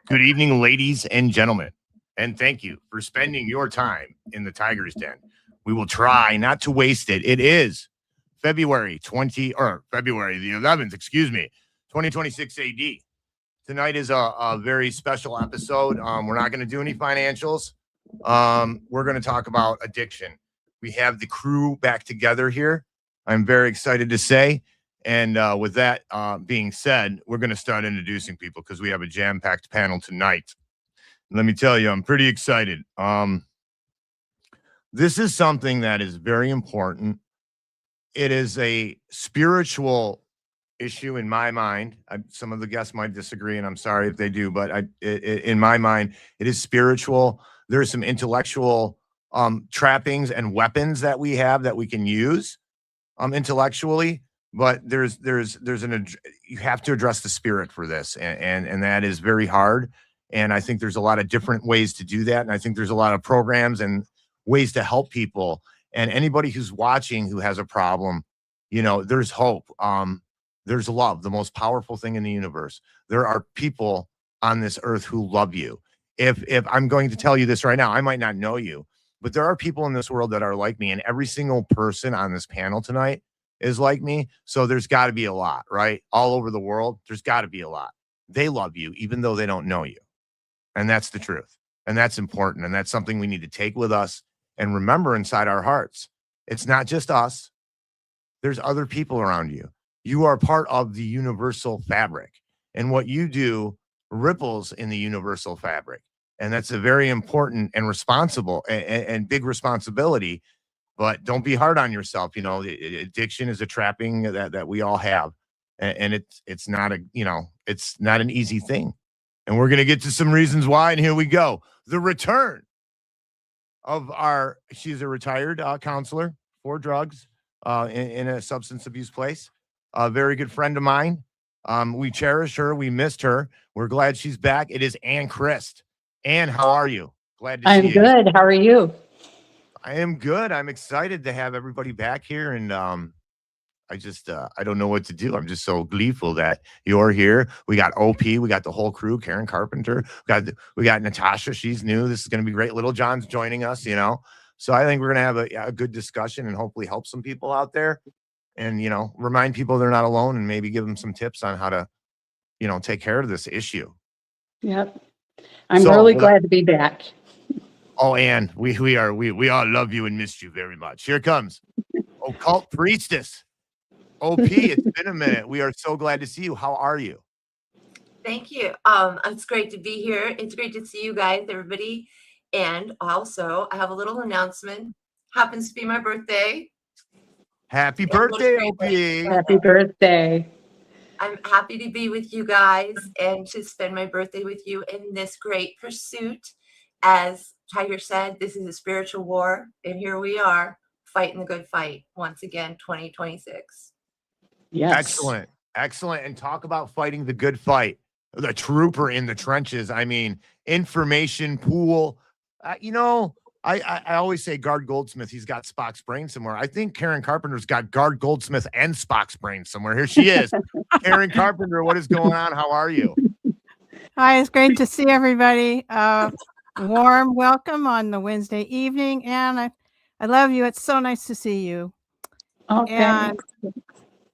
Good evening, ladies and gentlemen, and thank you for spending your time in the Tiger's Den. We will try not to waste it. It is February the 11th, 2026 AD. Tonight is a very special episode. We're not going to do any financials. We're going to talk about addiction. We have the crew back together here. I'm very excited to say. And with that being said, we're going to start introducing people because we have a jam-packed panel tonight. Let me tell you, I'm pretty excited. This is something that is very important. It is a spiritual issue in my mind. Some of the guests might disagree, and I'm sorry if they do, but in my mind, it is spiritual. There's some intellectual trappings and weapons that we have that we can use intellectually. But you have to address the spirit for this, and that is very hard. And I think there's a lot of different ways to do that. And I think there's a lot of programs and ways to help people. And anybody who's watching who has a problem, there's hope. There's love, the most powerful thing in the universe. There are people on this earth who love you. If I'm going to tell you this right now, I might not know you, but there are people in this world that are like me, and every single person on this panel tonight is like me. So there's got to be a lot, right? All over the world, there's got to be a lot. They love you, even though they don't know you. And that's the truth. And that's important. And that's something we need to take with us and remember inside our hearts. It's not just us. There's other people around you. You are part of the universal fabric. And what you do ripples in the universal fabric. And that's a very important and responsible and big responsibility. But don't be hard on yourself. Addiction is a trapping that we all have, and it's not an easy thing. And we're gonna get to some reasons why. And here we go. The return of she's a retired counselor for drugs in a substance abuse place. A very good friend of mine. We cherish her. We missed her. We're glad she's back. It is Ann Christ. Ann, how are you? Glad to see you. I'm good. How are you? I am good. I'm excited to have everybody back here, and I don't know what to do. I'm just so gleeful that you're here. We got OP, we got the whole crew, Karen Carpenter, we got Natasha. She's new. This is going to be great. Little John's joining us, So I think we're going to have a good discussion and hopefully help some people out there, and remind people they're not alone, and maybe give them some tips on how to, take care of this issue. Yep, I'm really glad to be back. Oh, Ann, we all love you and missed you very much. Here comes Occult Priestess. OP, it's been a minute. We are so glad to see you. How are you? Thank you. It's great to be here. It's great to see you guys, everybody. And also, I have a little announcement. Happens to be my birthday. Happy birthday, OP. Happy birthday. I'm happy to be with you guys and to spend my birthday with you in this great pursuit. As Tiger said, this is a spiritual war, and here we are fighting the good fight once again, 2026. Yes. Excellent. Excellent. And talk about fighting the good fight. The trooper in the trenches. I mean, information pool. I always say Guard Goldsmith. He's got Spock's brain somewhere. I think Karen Carpenter's got Guard Goldsmith and Spock's brain somewhere. Here she is. Karen Carpenter, what is going on? How are you? Hi, it's great to see everybody. Warm welcome on the Wednesday evening. And I love you. It's so nice to see you. Okay. And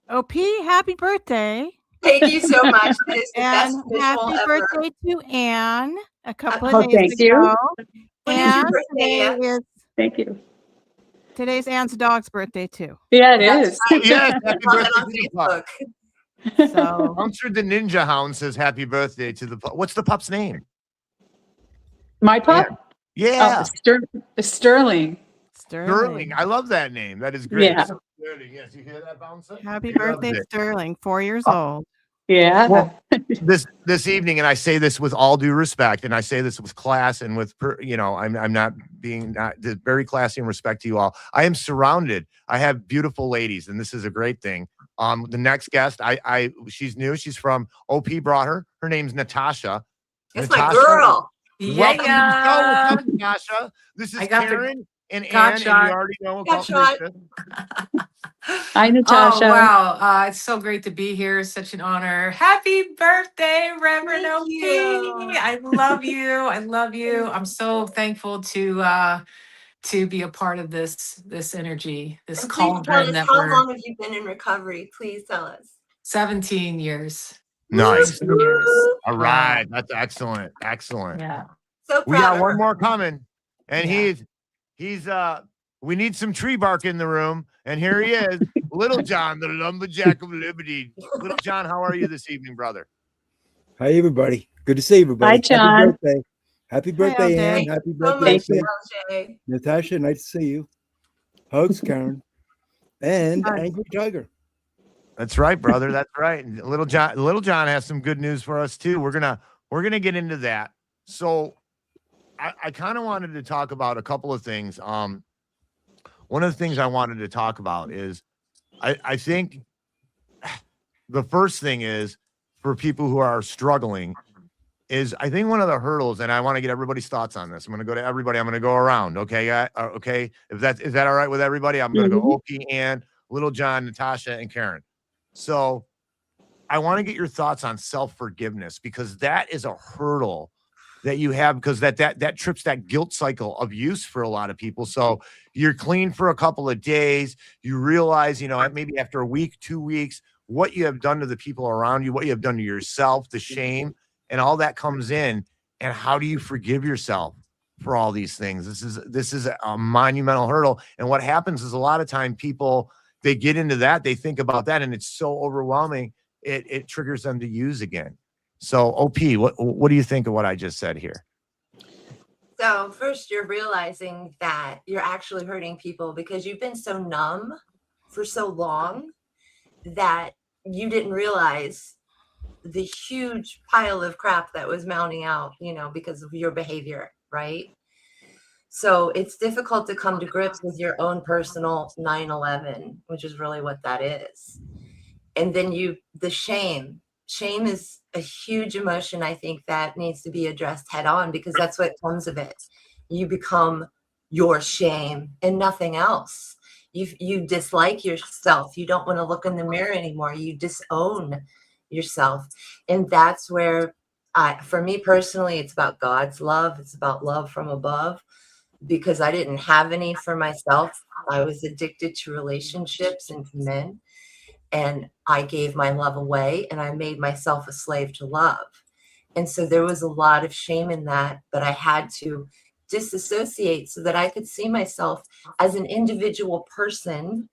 OP, happy birthday. Thank you so much. It is the best And visual happy ever. birthday to Anne a couple Oh, of days thank you. ago. When is your And birthday, Anne? Thank you. today's Anne's dog's birthday too. Yeah, it That's is. right. Yes, happy Comment birthday on to the pup. Facebook. So Bouncer the Ninja Hound says happy birthday to the pup. What's the pup's name? My pup? Yeah. Sterling. Sterling. I love that name. That is great. Yeah. Sterling. Yes, you hear that, Bouncer? happy He loves birthday, it. Sterling, 4 years old. Yeah. Well, this evening, and I say this with all due respect, and I say this with class and with I'm not being very classy and respect to you all. I am surrounded. I have beautiful ladies, and this is a great thing. The next guest, she's new. She's from OP. Brought her. Her name's Natasha. It's my Natasha, girl. Welcome to the show. What's up, Natasha? This is I got the Karen and Ann, got and shot. you already know Got about shot. Patricia. Hi, Natasha. Oh, wow. It's so great to be here. Such an honor. Happy birthday, Reverend Thank OP. you. I love you. I love you. I'm so thankful to be a part of this energy, this And please tell cauldron us, that how we're long have you been in recovery? Please tell us. 17 years. Nice. Woo, woo. All right. That's excellent. Excellent. Yeah. So We proud got of one her. more coming, and Yeah. he's we need some tree bark in the room, and here he is, Little John, the lumberjack of liberty. Little John, how are you this evening, brother? Hi, everybody. Good to see everybody. Hi, John. Happy birthday. Happy birthday, LJ. Ann. Thank Happy you so birthday, much, Sid. LJ. Natasha. Nice to see you. Hugs, Karen. And Hugs. Angry Tiger. That's right, brother. That's right. And Little John has some good news for us too. We're gonna get into that. So I kind of wanted to talk about a couple of things. One of the things I wanted to talk about is I think the first thing is for people who are struggling is I think one of the hurdles, and I want to get everybody's thoughts on this. I'm going to go to everybody. I'm going to go around. Okay. Okay. Is that all right with everybody? I'm going to go OP, Ann, Little John, Natasha, and Karen. So I want to get your thoughts on self-forgiveness, because that is a hurdle that you have, because that trips that guilt cycle of use for a lot of people. So you're clean for a couple of days. You realize, maybe after a week, 2 weeks, what you have done to the people around you, what you have done to yourself, the shame, and all that comes in. And how do you forgive yourself for all these things? This is a monumental hurdle. And what happens is a lot of time people, they get into that, they think about that, and it's so overwhelming, it triggers them to use again. So OP, what do you think of what I just said here? So first, you're realizing that you're actually hurting people because you've been so numb for so long that you didn't realize the huge pile of crap that was mounting out, because of your behavior, right? So it's difficult to come to grips with your own personal 9/11, which is really what that is. And then the shame. Shame is a huge emotion, I think, that needs to be addressed head on, because that's what comes of it. You become your shame and nothing else. You dislike yourself. You don't want to look in the mirror anymore. You disown yourself. And that's where, for me personally, it's about God's love. It's about love from above, because I didn't have any for myself. I was addicted to relationships and to men. And I gave my love away, and I made myself a slave to love. And so there was a lot of shame in that, but I had to disassociate so that I could see myself as an individual person.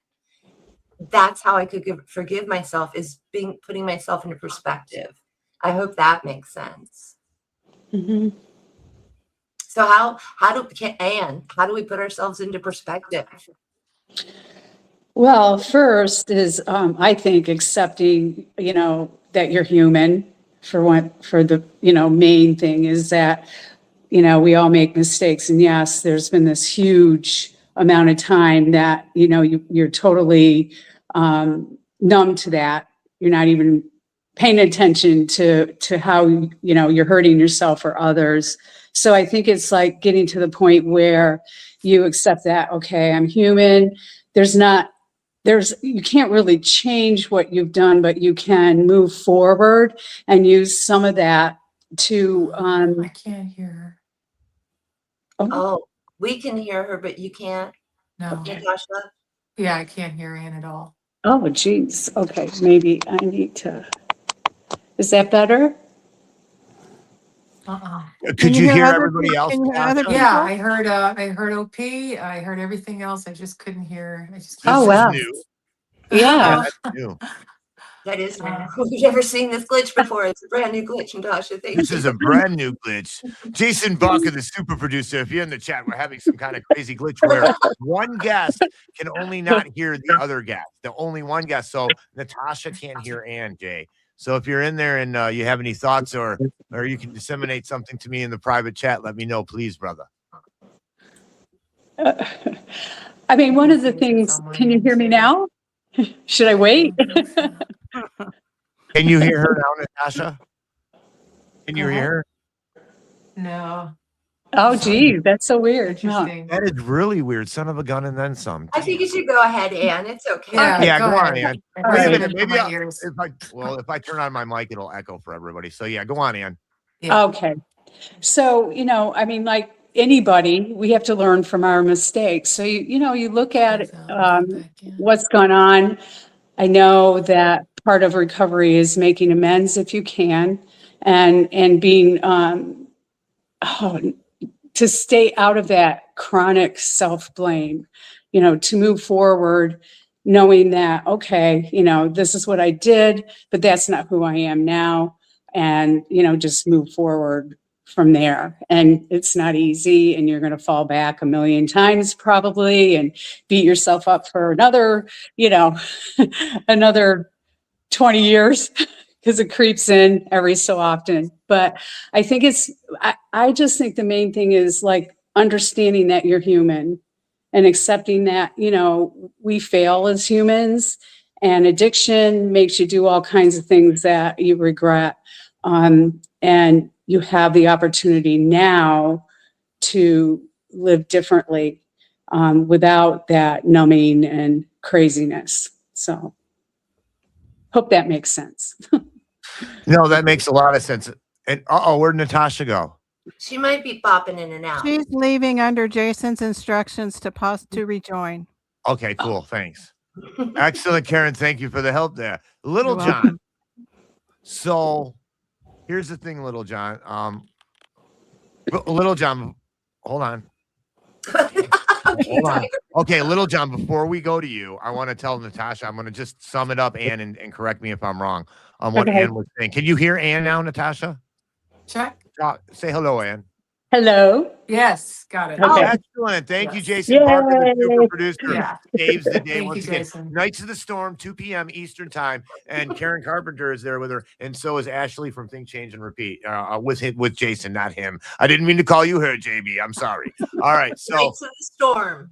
That's how I could forgive myself, is putting myself into perspective. I hope that makes sense. Mhm. So how do we put ourselves into perspective? Well, first is, I think, accepting, that you're human. For the, main thing is that, we all make mistakes. And yes, there's been this huge amount of time that, you know, you're totally numb to that. You're not even paying attention to how, you know, you're hurting yourself or others. So I think it's like getting to the point where you accept that, okay, I'm human. You can't really change what you've done, but you can move forward and use some of that to, I can't hear her. Oh, we can hear her, but you can't, No. Natasha? Yeah, I can't hear Ann at all. oh, geez. Okay, maybe I need to, is that better? Uh-uh. Could you you hear hear other everybody people? else? Can you hear other Natasha? Yeah, people? I heard OP. I heard everything else. I just couldn't hear. I just This Oh, is wow. new. Yeah. That's new. That is new. Uh, We've never seen this glitch before. It's a brand new glitch, Natasha. Thank This you. is a brand new glitch. Jason Buck, the super producer, if you're in the chat, we're having some kind of crazy glitch where one guest can only not hear the other guest. The only one guest. So Natasha can't hear Ann, Jay. So if you're in there and you have any thoughts or you can disseminate something to me in the private chat, let me know, please, brother. I mean, one of the things, can you hear me now? Should I wait? Can you hear her now, Natasha? Can you Go hear ahead. her? No. Oh, geez, that's so weird. Huh. Interesting. That is really weird. Son of a gun and then some. I think you should go ahead, Ann. It's okay. Yeah, Yeah, go go on, ahead. Ann. I All Wait a right. minute. for Maybe my ears. if I turn on my mic, it'll echo for everybody. So yeah, go on, Ann. Yeah. Okay. So, you know, I mean, like anybody, we have to learn from our mistakes. So, you look at what's gone on. I know that part of recovery is making amends if you can, and being, to stay out of that chronic self-blame, to move forward, knowing that, okay, this is what I did, but that's not who I am now. And, just move forward from there. And it's not easy, and you're going to fall back a million times probably and beat yourself up for another, another 20 years because it creeps in every so often. But I think I just think the main thing is like understanding that you're human and accepting that, we fail as humans, and addiction makes you do all kinds of things that you regret. And you have the opportunity now to live differently without that numbing and craziness. So hope that makes sense. No, that makes a lot of sense. And where'd Natasha go? She might be bopping in and out. She's leaving under Jason's instructions to rejoin. Okay, cool. Thanks. Excellent, Karen. Thank you for the help there. Little You're John. welcome. So here's the thing, Little John. Little John, hold on. Okay, Hold on. sorry. Okay, Little John, before we go to you, I want to tell Natasha, I'm going to just sum it up, Ann, and correct me if I'm wrong on what Okay. Ann was saying. Can you hear Ann now, Natasha? Check. Say hello, Ann. Hello. Yes, got it. Okay. Excellent. Thank you, Yes. Jason Parker, the super Yay. producer. Yeah. Saves the day Thank once you, again. Jason. Knights of the Storm, 2 p.m. Eastern time, and Karen Carpenter is there with her, and so is Ashley from Think, Change, and Repeat. With Jason, not him. I didn't mean to call you her, JB. I'm sorry. All right, so Knights of the Storm.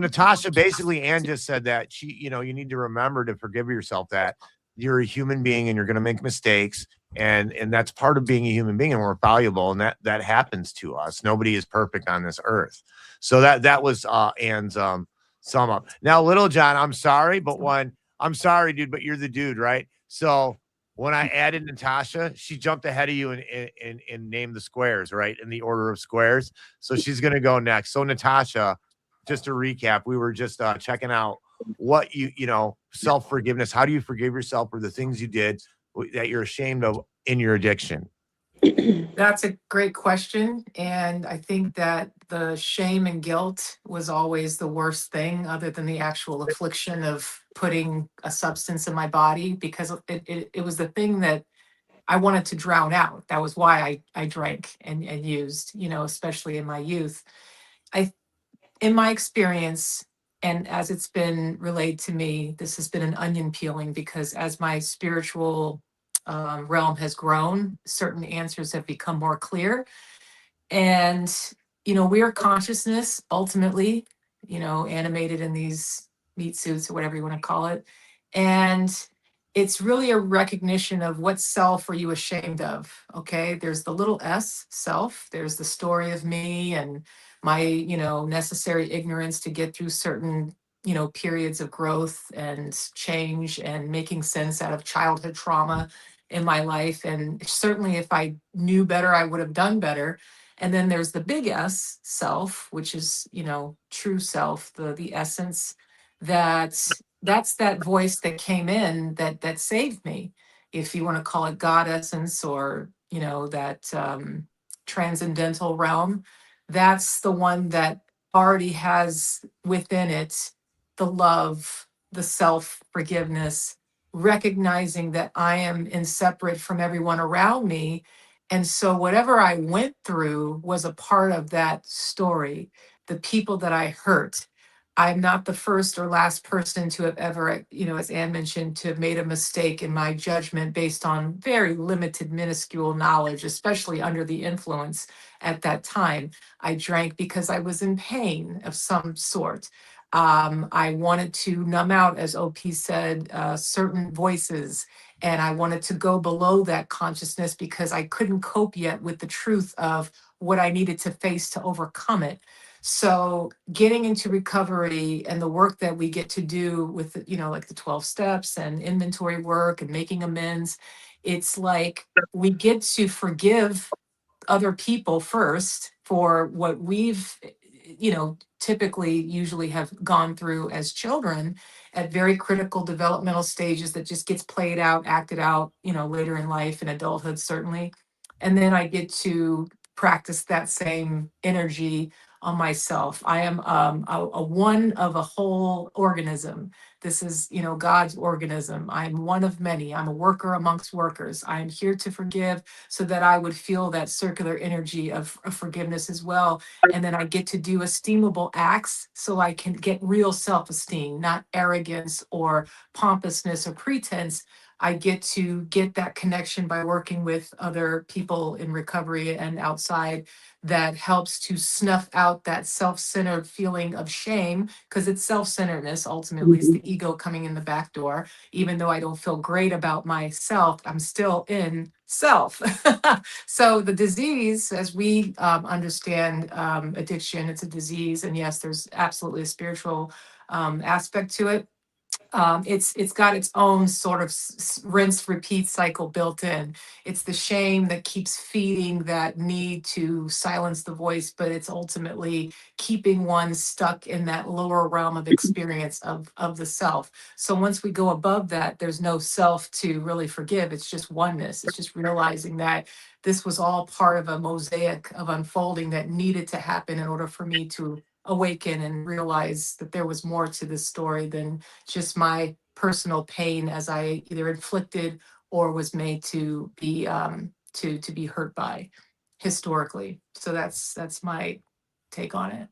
Natasha, basically, Ann just said that you need to remember to forgive yourself, that you're a human being and you're going to make mistakes, and that's part of being a human being, and we're valuable, and that happens to us. Nobody is perfect on this earth. So that was Ann's sum up. Now, Little John, I'm sorry, I'm sorry, dude, but you're the dude, right? So when I added Natasha, she jumped ahead of you and named the squares, right, in the order of squares. So she's going to go next. So Natasha, just to recap, we were just checking out what self-forgiveness. How do you forgive yourself for the things you did that you're ashamed of in your addiction? That's a great question. And I think that the shame and guilt was always the worst thing, other than the actual affliction of putting a substance in my body, because it was the thing that I wanted to drown out. That was why I drank and used, especially in my youth. In my experience, and as it's been relayed to me, this has been an onion peeling, because as my spiritual realm has grown, certain answers have become more clear. And, we are consciousness ultimately. you know, animated in these meat suits or whatever you want to call it. And it's really a recognition of what self are you ashamed of? Okay. There's the little s, self. There's the story of me and my, you know, necessary ignorance to get through certain, you know, periods of growth and change and making sense out of childhood trauma in my life. And certainly if I knew better, I would have done better. And then there's the big S, self, which is, you know, true self, the essence that's that voice that came in that saved me, if you want to call it God essence, or you know, that transcendental realm. That's the one that already has within it the love, the self forgiveness, recognizing that I am inseparate from everyone around me. And so whatever I went through was a part of that story. The people that I hurt, I'm not the first or last person to have ever, you know, as Anne mentioned, to have made a mistake in my judgment based on very limited, minuscule knowledge, especially under the influence at that time. I drank because I was in pain of some sort. I wanted to numb out, as OP said, certain voices, and I wanted to go below that consciousness because I couldn't cope yet with the truth of what I needed to face to overcome it. So getting into recovery and the work that we get to do with, you know, like the 12 steps and inventory work and making amends, it's like we get to forgive other people first for what we've, you know, typically usually have gone through as children at very critical developmental stages that just gets played out, acted out, you know, later in life and adulthood, certainly. And then I get to practice that same energy on myself. I am a one of a whole organism. This is, you know, God's organism. I'm one of many. I'm a worker amongst workers. I am here to forgive so that I would feel that circular energy of forgiveness as well. And then I get to do esteemable acts so I can get real self-esteem, not arrogance or pompousness or pretense. I get to get that connection by working with other people in recovery and outside that helps to snuff out that self-centered feeling of shame, because it's self-centeredness. Ultimately, it's the ego coming in the back door. Even though I don't feel great about myself, I'm still in self. So the disease, as we understand addiction, it's a disease. And yes, there's absolutely a spiritual aspect to it. It's got its own sort of rinse repeat cycle built in. It's the shame that keeps feeding that need to silence the voice, but it's ultimately keeping one stuck in that lower realm of experience of the self. So once we go above that, there's no self to really forgive. It's just oneness. It's just realizing that this was all part of a mosaic of unfolding that needed to happen in order for me to awaken and realize that there was more to this story than just my personal pain as I either inflicted or was made to be hurt by historically. So that's my take on it.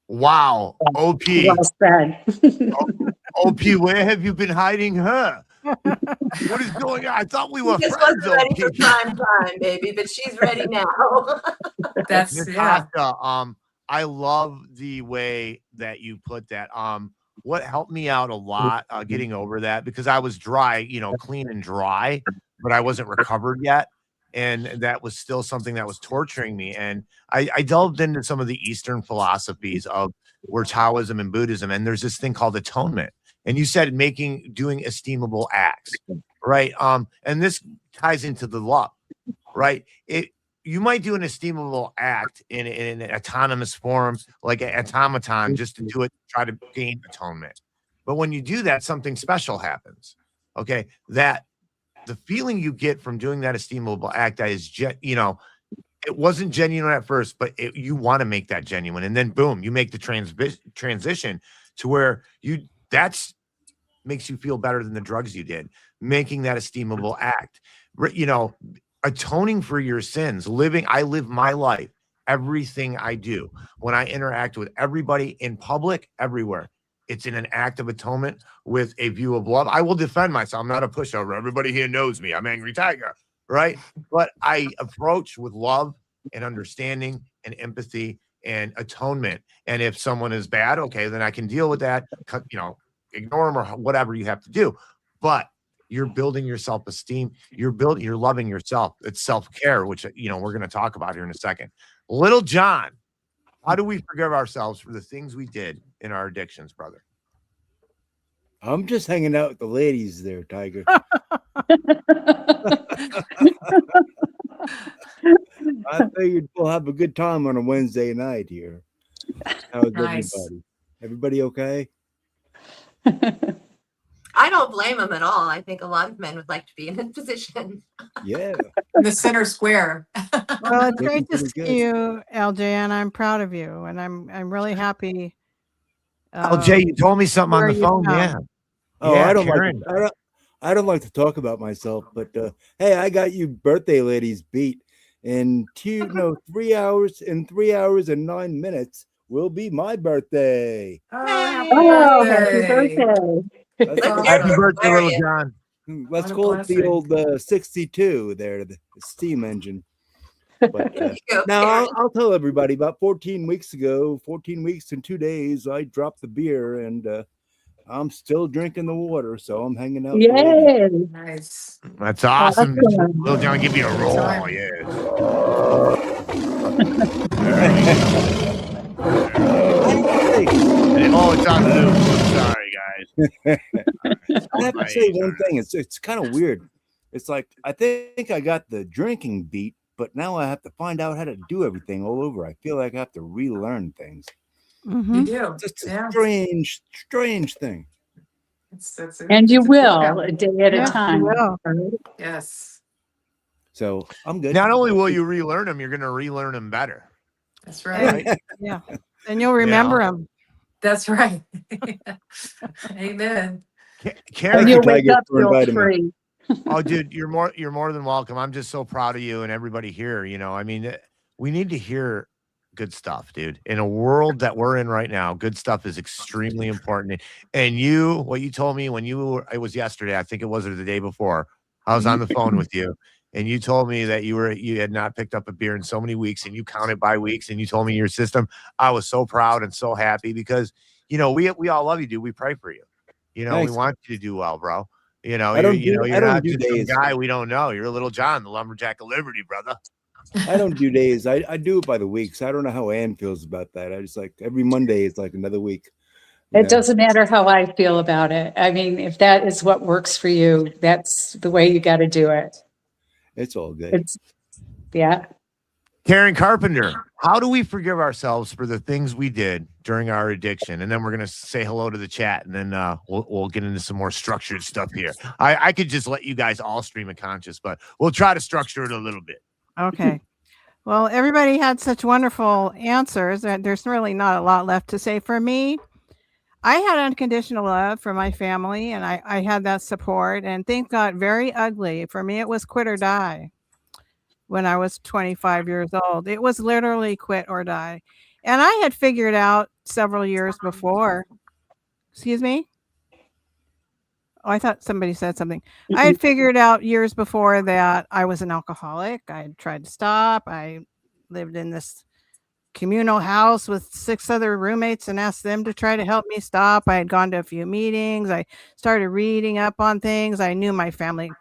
Wow. OP. Well said. OP, where have you been hiding her? What is going on? I thought we were She just friends, wasn't ready for OP. prime time, baby, but she's ready now. That's yeah. Natasha, I love the way that you put that. What helped me out a lot getting over that, because I was dry, you know, clean and dry, but I wasn't recovered yet. And that was still something that was torturing me. And I delved into some of the Eastern philosophies of where Taoism and Buddhism, and there's this thing called atonement. And you said doing esteemable acts, right? And this ties into the love, right? You might do an esteemable act in an autonomous form, like an automaton, just to do it, try to gain atonement. But when you do that, something special happens. Okay, that the feeling you get from doing that esteemable act that is, you know, it wasn't genuine at first, but you want to make that genuine, and then boom, you make the transition to where that's makes you feel better than the drugs you did, making that esteemable act, you know, atoning for your sins, I live my life, everything I do, when I interact with everybody in public, everywhere, it's in an act of atonement with a view of love. I will defend myself. I'm not a pushover. Everybody here knows me. I'm Angry Tiger, right? But I approach with love and understanding and empathy and atonement. And if someone is bad, okay, then I can deal with that, ignore them or whatever you have to do. But you're building your self-esteem. You're loving yourself. It's self-care, which, we're going to talk about here in a second. Little John, how do we forgive ourselves for the things we did in our addictions, brother? I'm just hanging out with the ladies there, Tiger. I figured we'll have a good time on a Wednesday night here. How's Nice. everybody? Everybody okay? I don't blame him at all. I think a lot of men would like to be in his position. Yeah. In the center square. Well, it's Looking great to pretty see good. you, LJ, and I'm proud of you, and I'm really happy. Oh, Jay, you told me something on where the you've phone. come. Yeah. Oh, Yeah, I don't Karen. I don't like to talk about myself, but hey, I got you birthday ladies beat. In 3 hours and 9 minutes will be my birthday. Oh, Oh, happy birthday. Let's, That's call, awesome. Happy birthday, little Aquarius. John. let's What a call it the blessing. old 62 there, the steam engine. But There you go, now Karen. I'll tell everybody about 14 weeks ago, 14 weeks and 2 days, I dropped the beer and I'm still drinking the water, so I'm hanging out. with the ladies. Yay. Nice. That's awesome. Awesome. Little John, give you a roll. Time. Yeah. Oh, it's on loop. I'm sorry, guys. I have to say one thing. It's kind of weird. It's like I think I got the drinking beat, but now I have to find out how to do everything all over. I feel like I have to relearn things. Mhm. You do. It's just a Yeah. strange thing. And you it's a will, good a day at Yeah, a you time. will. Yes, So I'm good. Not only will you relearn them, you're going to relearn them better. that's right. Right? Yeah, and you'll remember them. That's right. Amen. And Karen, you, you'll wake Tiger, up for inviting me. guilt-free. oh, dude, you're more than welcome. I'm just so proud of you and everybody here. I mean, we need to hear good stuff, dude. In a world that we're in right now, good stuff is extremely important. And what you told me it was yesterday, I think it was, or the day before, I was on the phone with you, and you told me that you had not picked up a beer in so many weeks, and you counted by weeks, and you told me your system. I was so proud and so happy because we all love you, dude. We pray for you. Thanks. We want you to do well, bro. I don't you're do not just some days. guy we don't know. You're a little John, the lumberjack of Liberty, brother. I don't do days. I do it by the weeks. I don't know how Ann feels about that. I just like every Monday is like another week. It doesn't matter how I feel about it. I mean, if that is what works for you, that's the way you got to do it. It's all good. It's, yeah. Karen Carpenter, how do we forgive ourselves for the things we did during our addiction? And then we're going to say hello to the chat, and then we'll get into some more structured stuff here. I could just let you guys all stream of conscious, but we'll try to structure it a little bit. Okay. Well, everybody had such wonderful answers that there's really not a lot left to say. For me, I had unconditional love for my family, and I had that support, and things got very ugly. For me, it was quit or die when I was 25 years old. It was literally quit or die. And I had figured out several years before. Excuse me? Oh, I thought somebody said something. I had figured out years before that I was an alcoholic. I had tried to stop. I lived in this communal house with 6 other roommates and asked them to try to help me stop. I had gone to a few meetings. I started reading up on things. I knew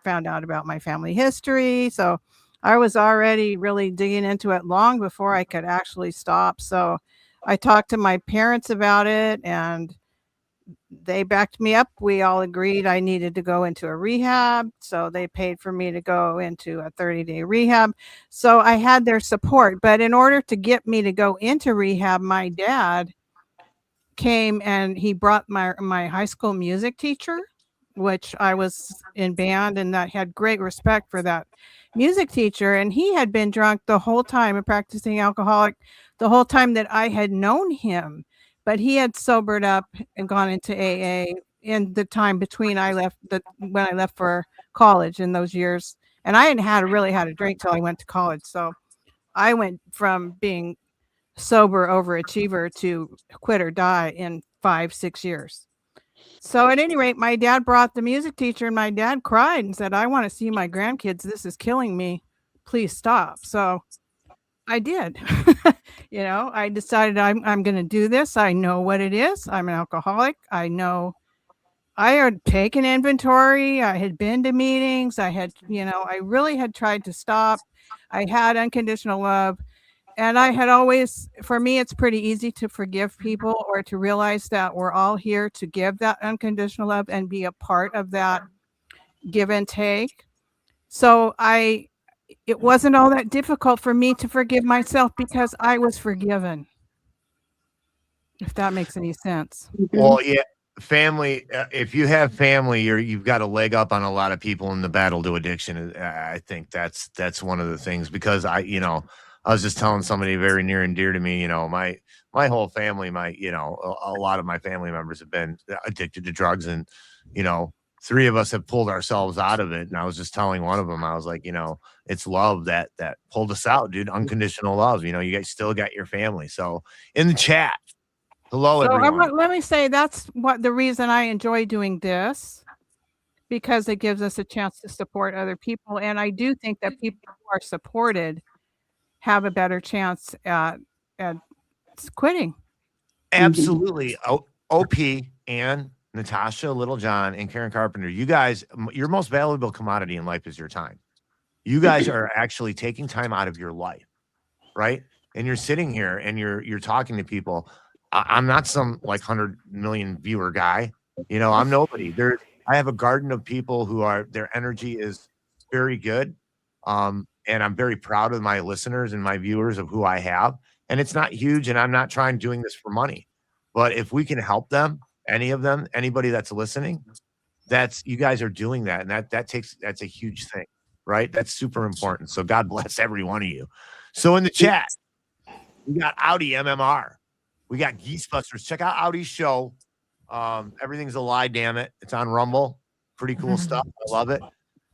found out about my family history. So I was already really digging into it long before I could actually stop. So I talked to my parents about it, and they backed me up. We all agreed I needed to go into a rehab. So they paid for me to go into a 30-day rehab. So I had their support. But in order to get me to go into rehab, my dad came and he brought my high school music teacher, which I was in band, and I had great respect for that music teacher. And he had been drunk the whole time, a practicing alcoholic, the whole time that I had known him. But he had sobered up and gone into AA in the time between when I left for college in those years. And I hadn't really had a drink till I went to college. So I went from being sober overachiever to quit or die in 5-6 years. So at any rate, my dad brought the music teacher, and my dad cried and said, "I want to see my grandkids. This is killing me. Please stop." So I did. You know, I decided I'm going to do this. I know what it is. I'm an alcoholic. I know I had taken inventory. I had been to meetings. I had, you know, I really had tried to stop. I had unconditional love. And I had always, for me, it's pretty easy to forgive people or to realize that we're all here to give that unconditional love and be a part of that give and take. So it wasn't all that difficult for me to forgive myself because I was forgiven. If that makes any sense. Well, yeah, family. If you have family, you've got a leg up on a lot of people in the battle to addiction. I think that's one of the things because I was just telling somebody very near and dear to me. My whole family, a lot of my family members have been addicted to drugs, and 3 of us have pulled ourselves out of it. And I was just telling one of them, I was like, it's love that pulled us out, dude. Unconditional love. You guys still got your family. So in the chat. Hello, So everyone. let me say that's what the reason I enjoy doing this, because it gives us a chance to support other people. And I do think that people who are supported have a better chance at quitting. Absolutely. OP and Natasha Littlejohn and Karen Carpenter, you guys, your most valuable commodity in life is your time. You guys are actually taking time out of your life, right? And you're sitting here and you're talking to people. I'm not some like 100 million viewer guy. I'm nobody. I have a garden of people who their energy is very good. And I'm very proud of my listeners and my viewers of who I have. And it's not huge. And I'm not doing this for money. But if we can help them, anybody that's listening, you guys are doing that. And that's a huge thing, right? That's super important. So God bless every one of you. So in the chat, we got Audi MMR. We got Geesebusters. Check out Audi's show. Everything's a lie, damn it. It's on Rumble. Pretty cool stuff. I love it.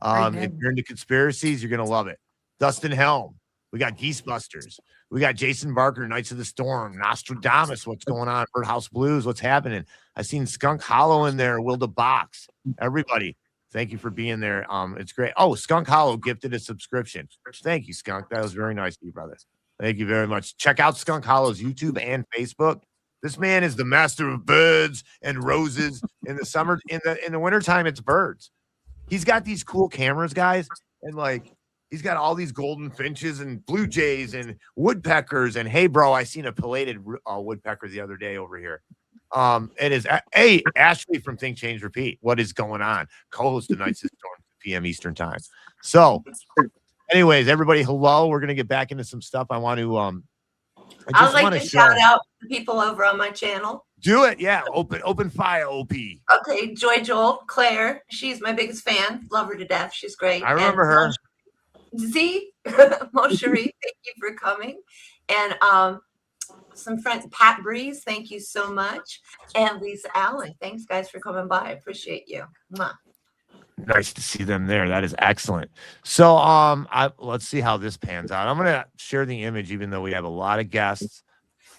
If you're into conspiracies, you're going to love it. Dustin Helm. We got Geesebusters. We got Jason Barker, Knights of the Storm. Nostradamus. What's going on? Birdhouse Blues. What's happening? I've seen Skunk Hollow in there. Will the Box. Everybody, thank you for being there. It's great. Oh, Skunk Hollow gifted a subscription. Thank you, Skunk. That was very nice of you, brother. Thank you very much. Check out Skunk Hollow's YouTube and Facebook. This man is the master of birds and roses. In the summer, in the wintertime, it's birds. He's got these cool cameras, guys, and he's got all these golden finches and blue jays and woodpeckers. And hey, bro, I seen a pileated woodpecker the other day over here. It is Ashley from Think Change Repeat. What is going on? Co-host of Nights of Storm, PM Eastern Time. So. Anyways, everybody, hello. We're gonna get back into some stuff. I want to I'd like to shout out the people over on my channel. Do it, yeah. Open fire, OP. Okay, Joy Joel, Claire, she's my biggest fan. Love her to death. She's great. I remember her. Z, Mosheri, thank you for coming. And some friends, Pat Breeze, thank you so much. And Lisa Allen, thanks guys for coming by. I appreciate you. Mwah. Nice to see them there. That is excellent. So let's see how this pans out. I'm gonna share the image, even though we have a lot of guests.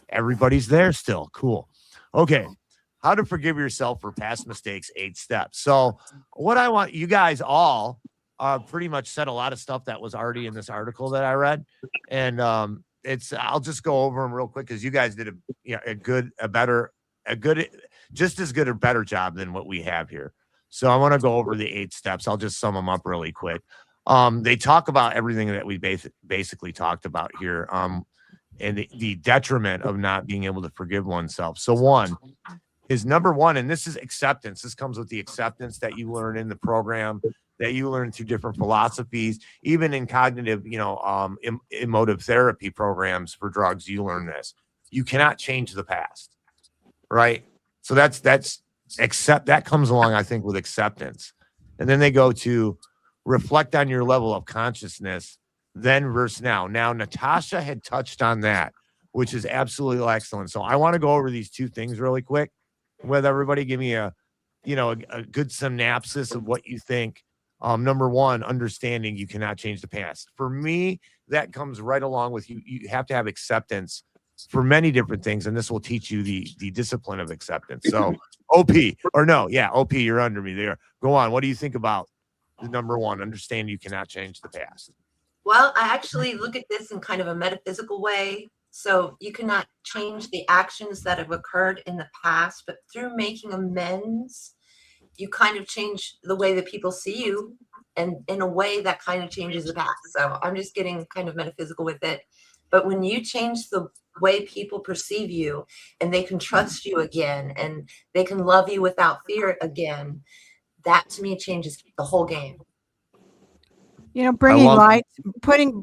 Everybody's there still. Cool. Okay. How to forgive yourself for past mistakes, 8 steps. So what I want you guys all pretty much said a lot of stuff that was already in this article that I read. And I'll just go over them real quick because you guys did just as good or better job than what we have here. So I want to go over the 8 steps. I'll just sum them up really quick. They talk about everything that we basically talked about here, and the detriment of not being able to forgive oneself. So number one, and this is acceptance. This comes with the acceptance that you learn in the program, that you learn through different philosophies, even in cognitive, emotive therapy programs for drugs. You learn this. You cannot change the past, right? So that's that comes along, I think, with acceptance. And then they go to reflect on your level of consciousness, then versus now. Now, Natasha had touched on that, which is absolutely excellent. So I want to go over these 2 things really quick with everybody. Give me a good synopsis of what you think. Number one, understanding you cannot change the past. For me, that comes right along with you. You have to have acceptance for many different things, and this will teach you the discipline of acceptance. So OP, you're under me there. Go on. What do you think about the number one? Understand you cannot change the past. Well, I actually look at this in kind of a metaphysical way. So you cannot change the actions that have occurred in the past, but through making amends, you kind of change the way that people see you, and in a way that kind of changes the past. So I'm just getting kind of metaphysical with it. But when you change the way people perceive you, and they can trust you again, and they can love you without fear again, that to me changes the whole game. You know, bringing love- light,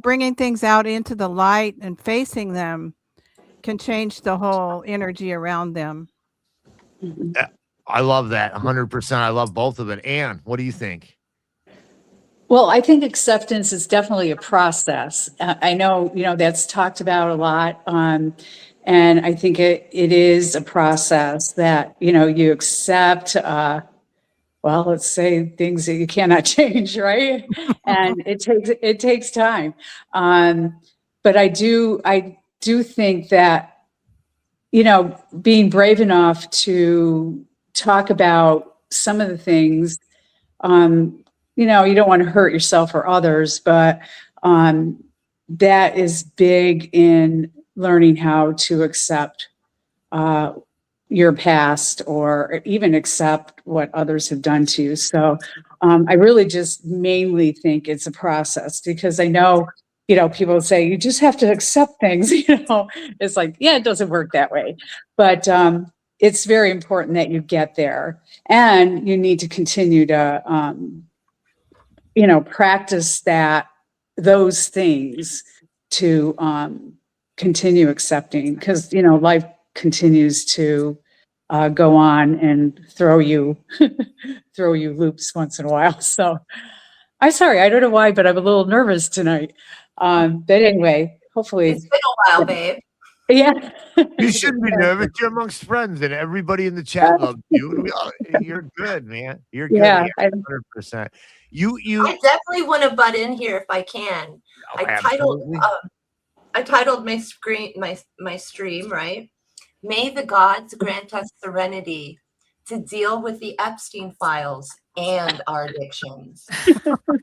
bringing things out into the light and facing them can change the whole energy around them. I love that 100%. I love both of it. Anne, what do you think? Well, I think acceptance is definitely a process. I know, that's talked about a lot. And I think it is a process that, you accept, let's say things that you cannot change, right? And it takes time. But I do think that, being brave enough to talk about some of the things, you don't want to hurt yourself or others, but that is big in learning how to accept your past, or even accept what others have done to you. So I really just mainly think it's a process, because I know, people say you just have to accept things, it's like, yeah, it doesn't work that way. But it's very important that you get there, and you need to continue to, practice those things to continue accepting, because, life continues to go on and throw you loops once in a while. So I'm sorry, I don't know why, but I'm a little nervous tonight. But anyway, hopefully, It's been a while, babe. yeah. You shouldn't be nervous. You're amongst friends, and everybody in the chat loves you. You're good, man. You're good. Yeah, 100%. You I definitely want to butt in here if I can. absolutely. I titled my screen my stream, right? May the gods grant us serenity to deal with the Epstein files and our addictions.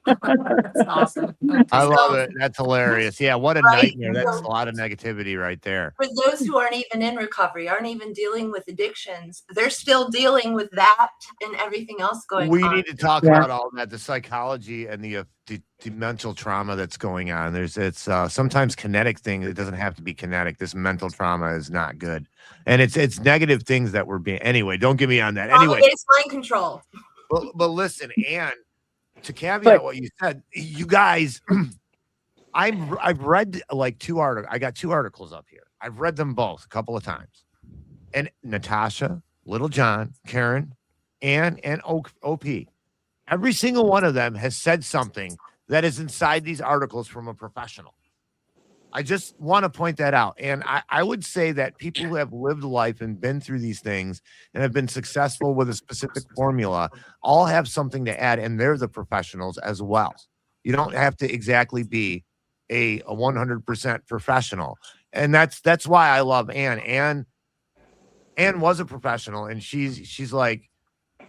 That's awesome. I love So- it. That's hilarious. Yeah, what a Right. nightmare. That's a lot of negativity right there. For those who aren't even in recovery, aren't even dealing with addictions, they're still dealing with that and everything else going We on. need to talk Yeah. about all that, the psychology and the mental trauma that's going on. It's sometimes kinetic thing. It doesn't have to be kinetic. This mental trauma is not good, and it's negative things that we're being. Anyway, don't get me on that. Anyway, It's mind control. but listen, Anne, to caveat But- what you said, you guys, I've read like 2 articles. I got 2 articles up here. I've read them both a couple of times, and Natasha, Little John, Karen, Anne, and OP. Every single one of them has said something that is inside these articles from a professional. I just want to point that out. And I would say that people who have lived life and been through these things and have been successful with a specific formula all have something to add, and they're the professionals as well. You don't have to exactly be a 100% professional. And that's why I love Anne. Anne was a professional, and she's like,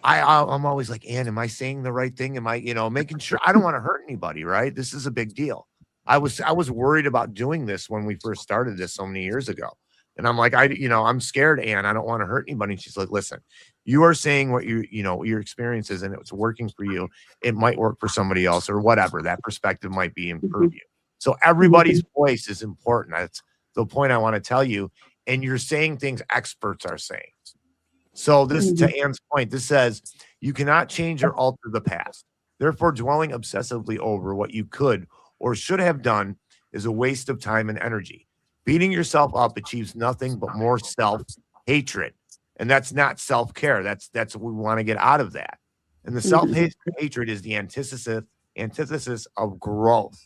I'm always like, Anne, am I saying the right thing? Am I, making sure I don't want to hurt anybody, right? This is a big deal. I was worried about doing this when we first started this so many years ago. And I'm like, I'm scared, Anne. I don't want to hurt anybody. And she's like, listen, you are saying what your experience is, and it's working for you. It might work for somebody else, or whatever. That perspective might be improve you. So everybody's voice is important. That's the point I want to tell you. And you're saying things experts are saying. So this, to Anne's point, this says you cannot change or alter the past. Therefore, dwelling obsessively over what you could or should have done is a waste of time and energy. Beating yourself up achieves nothing but more self-hatred. And that's not self-care. That's what we want to get out of that. And the self-hatred is the antithesis of growth.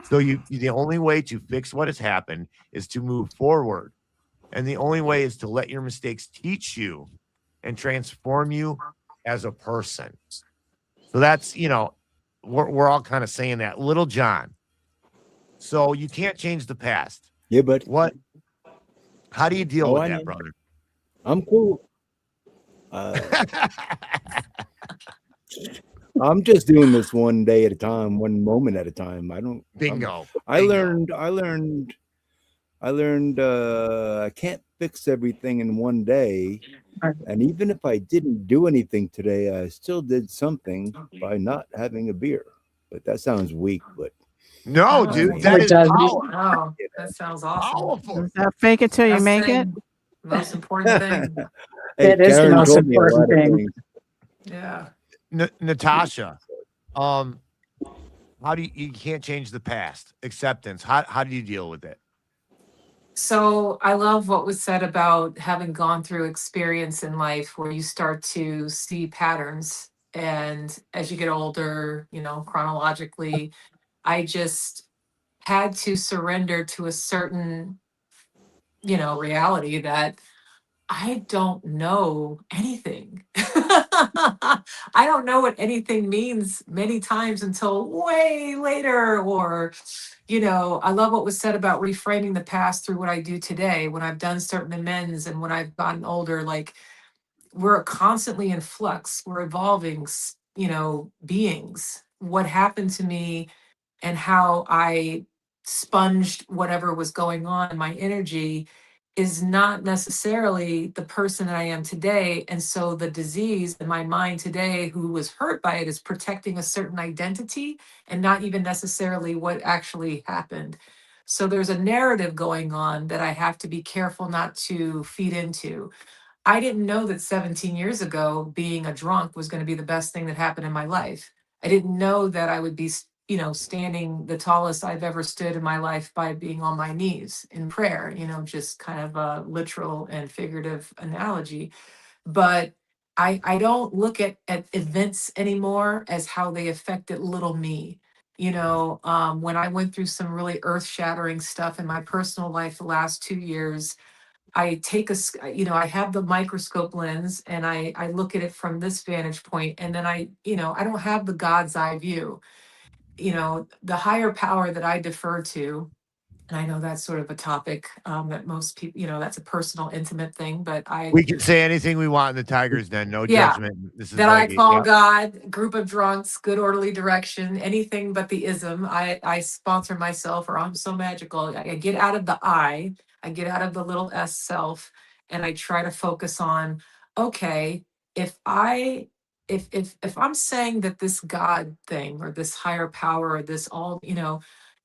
So the only way to fix what has happened is to move forward. And the only way is to let your mistakes teach you and transform you as a person. So that's, we're all kind of saying that. Little John. So you can't change the past. Yeah, but How do you deal Oh, with I that, know. brother? I'm cool. I'm just doing this one day at a time, one moment at a time. Bingo. I Bingo. learned I can't fix everything in one day. Right. And even if I didn't do anything today, I still did something by not having a beer. But that sounds weak, but No, Oh, dude, it that is doesn't. power, Wow, that sounds awesome. powerful. Fake it till you Best make it. thing, most important thing. hey, It is the Karen most told me a lot important of thing. things. Yeah. Natasha, how do you can't change the past? Acceptance. How do you deal with it? So I love what was said about having gone through experience in life where you start to see patterns. And as you get older, chronologically, I just had to surrender to a certain, reality that I don't know anything. I don't know what anything means many times until way later. Or, I love what was said about reframing the past through what I do today when I've done certain amends and when I've gotten older. Like, we're constantly in flux, we're evolving, beings. What happened to me and how I sponged whatever was going on, my energy is not necessarily the person that I am today. And so the disease in my mind today, who was hurt by it, is protecting a certain identity and not even necessarily what actually happened. So there's a narrative going on that I have to be careful not to feed into. I didn't know that 17 years ago, being a drunk was going to be the best thing that happened in my life. I didn't know that I would be, standing the tallest I've ever stood in my life by being on my knees in prayer, just kind of a literal and figurative analogy. But I don't look at events anymore as how they affected little me. When I went through some really earth shattering stuff in my personal life the last 2 years, I take I have the microscope lens and I look at it from this vantage point, and then I don't have the God's eye view. The higher power that I defer to, and I know that's sort of a topic that most people, that's a personal, intimate thing, but We can say anything we want in the Tigers Den. No yeah, judgment. This is that like I call yeah. God, group of drunks, good orderly direction, anything but the ism. I sponsor myself, or I'm so magical. I get out of the I get out of the little s self, and I try to focus on, okay, if I if I'm saying that this God thing or this higher power or this all,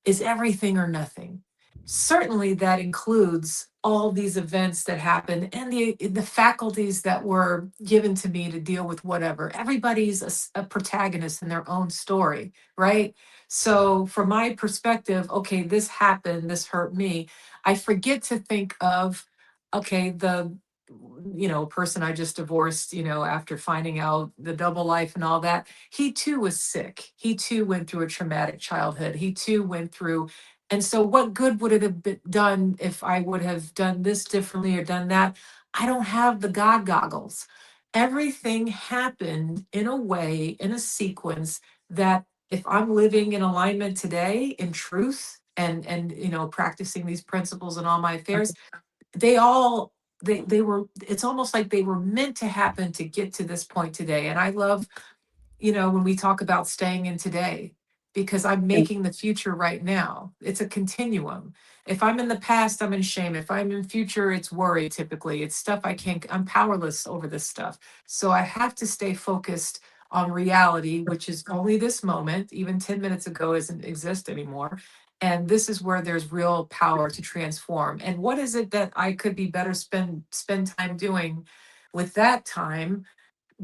is everything or nothing. Certainly that includes all these events that happen and the faculties that were given to me to deal with whatever. Everybody's a protagonist in their own story, right? So from my perspective, okay, this happened, this hurt me. I forget to think of, okay, the person I just divorced, after finding out the double life and all that, he too was sick. He too went through a traumatic childhood. He too went through. And so, what good would it have been done if I would have done this differently or done that? I don't have the God goggles. Everything happened in a way, in a sequence that if I'm living in alignment today, in truth, and practicing these principles in all my affairs, they all they were, it's almost like they were meant to happen to get to this point today. And I love, when we talk about staying in today, because I'm making the future right now. It's a continuum. If I'm in the past, I'm in shame. If I'm in future, it's worry. Typically it's stuff I'm powerless over this stuff. So I have to stay focused on reality, which is only this moment. Even 10 minutes ago doesn't exist anymore. And this is where there's real power to transform. And what is it that I could be better spend time doing with that time,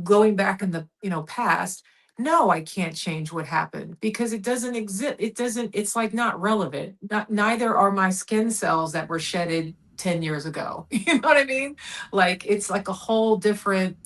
going back in the past? No, I can't change what happened because it doesn't exist. It's like not relevant. Neither are my skin cells that were shedded 10 years ago. You know what I mean? Like, it's like a whole different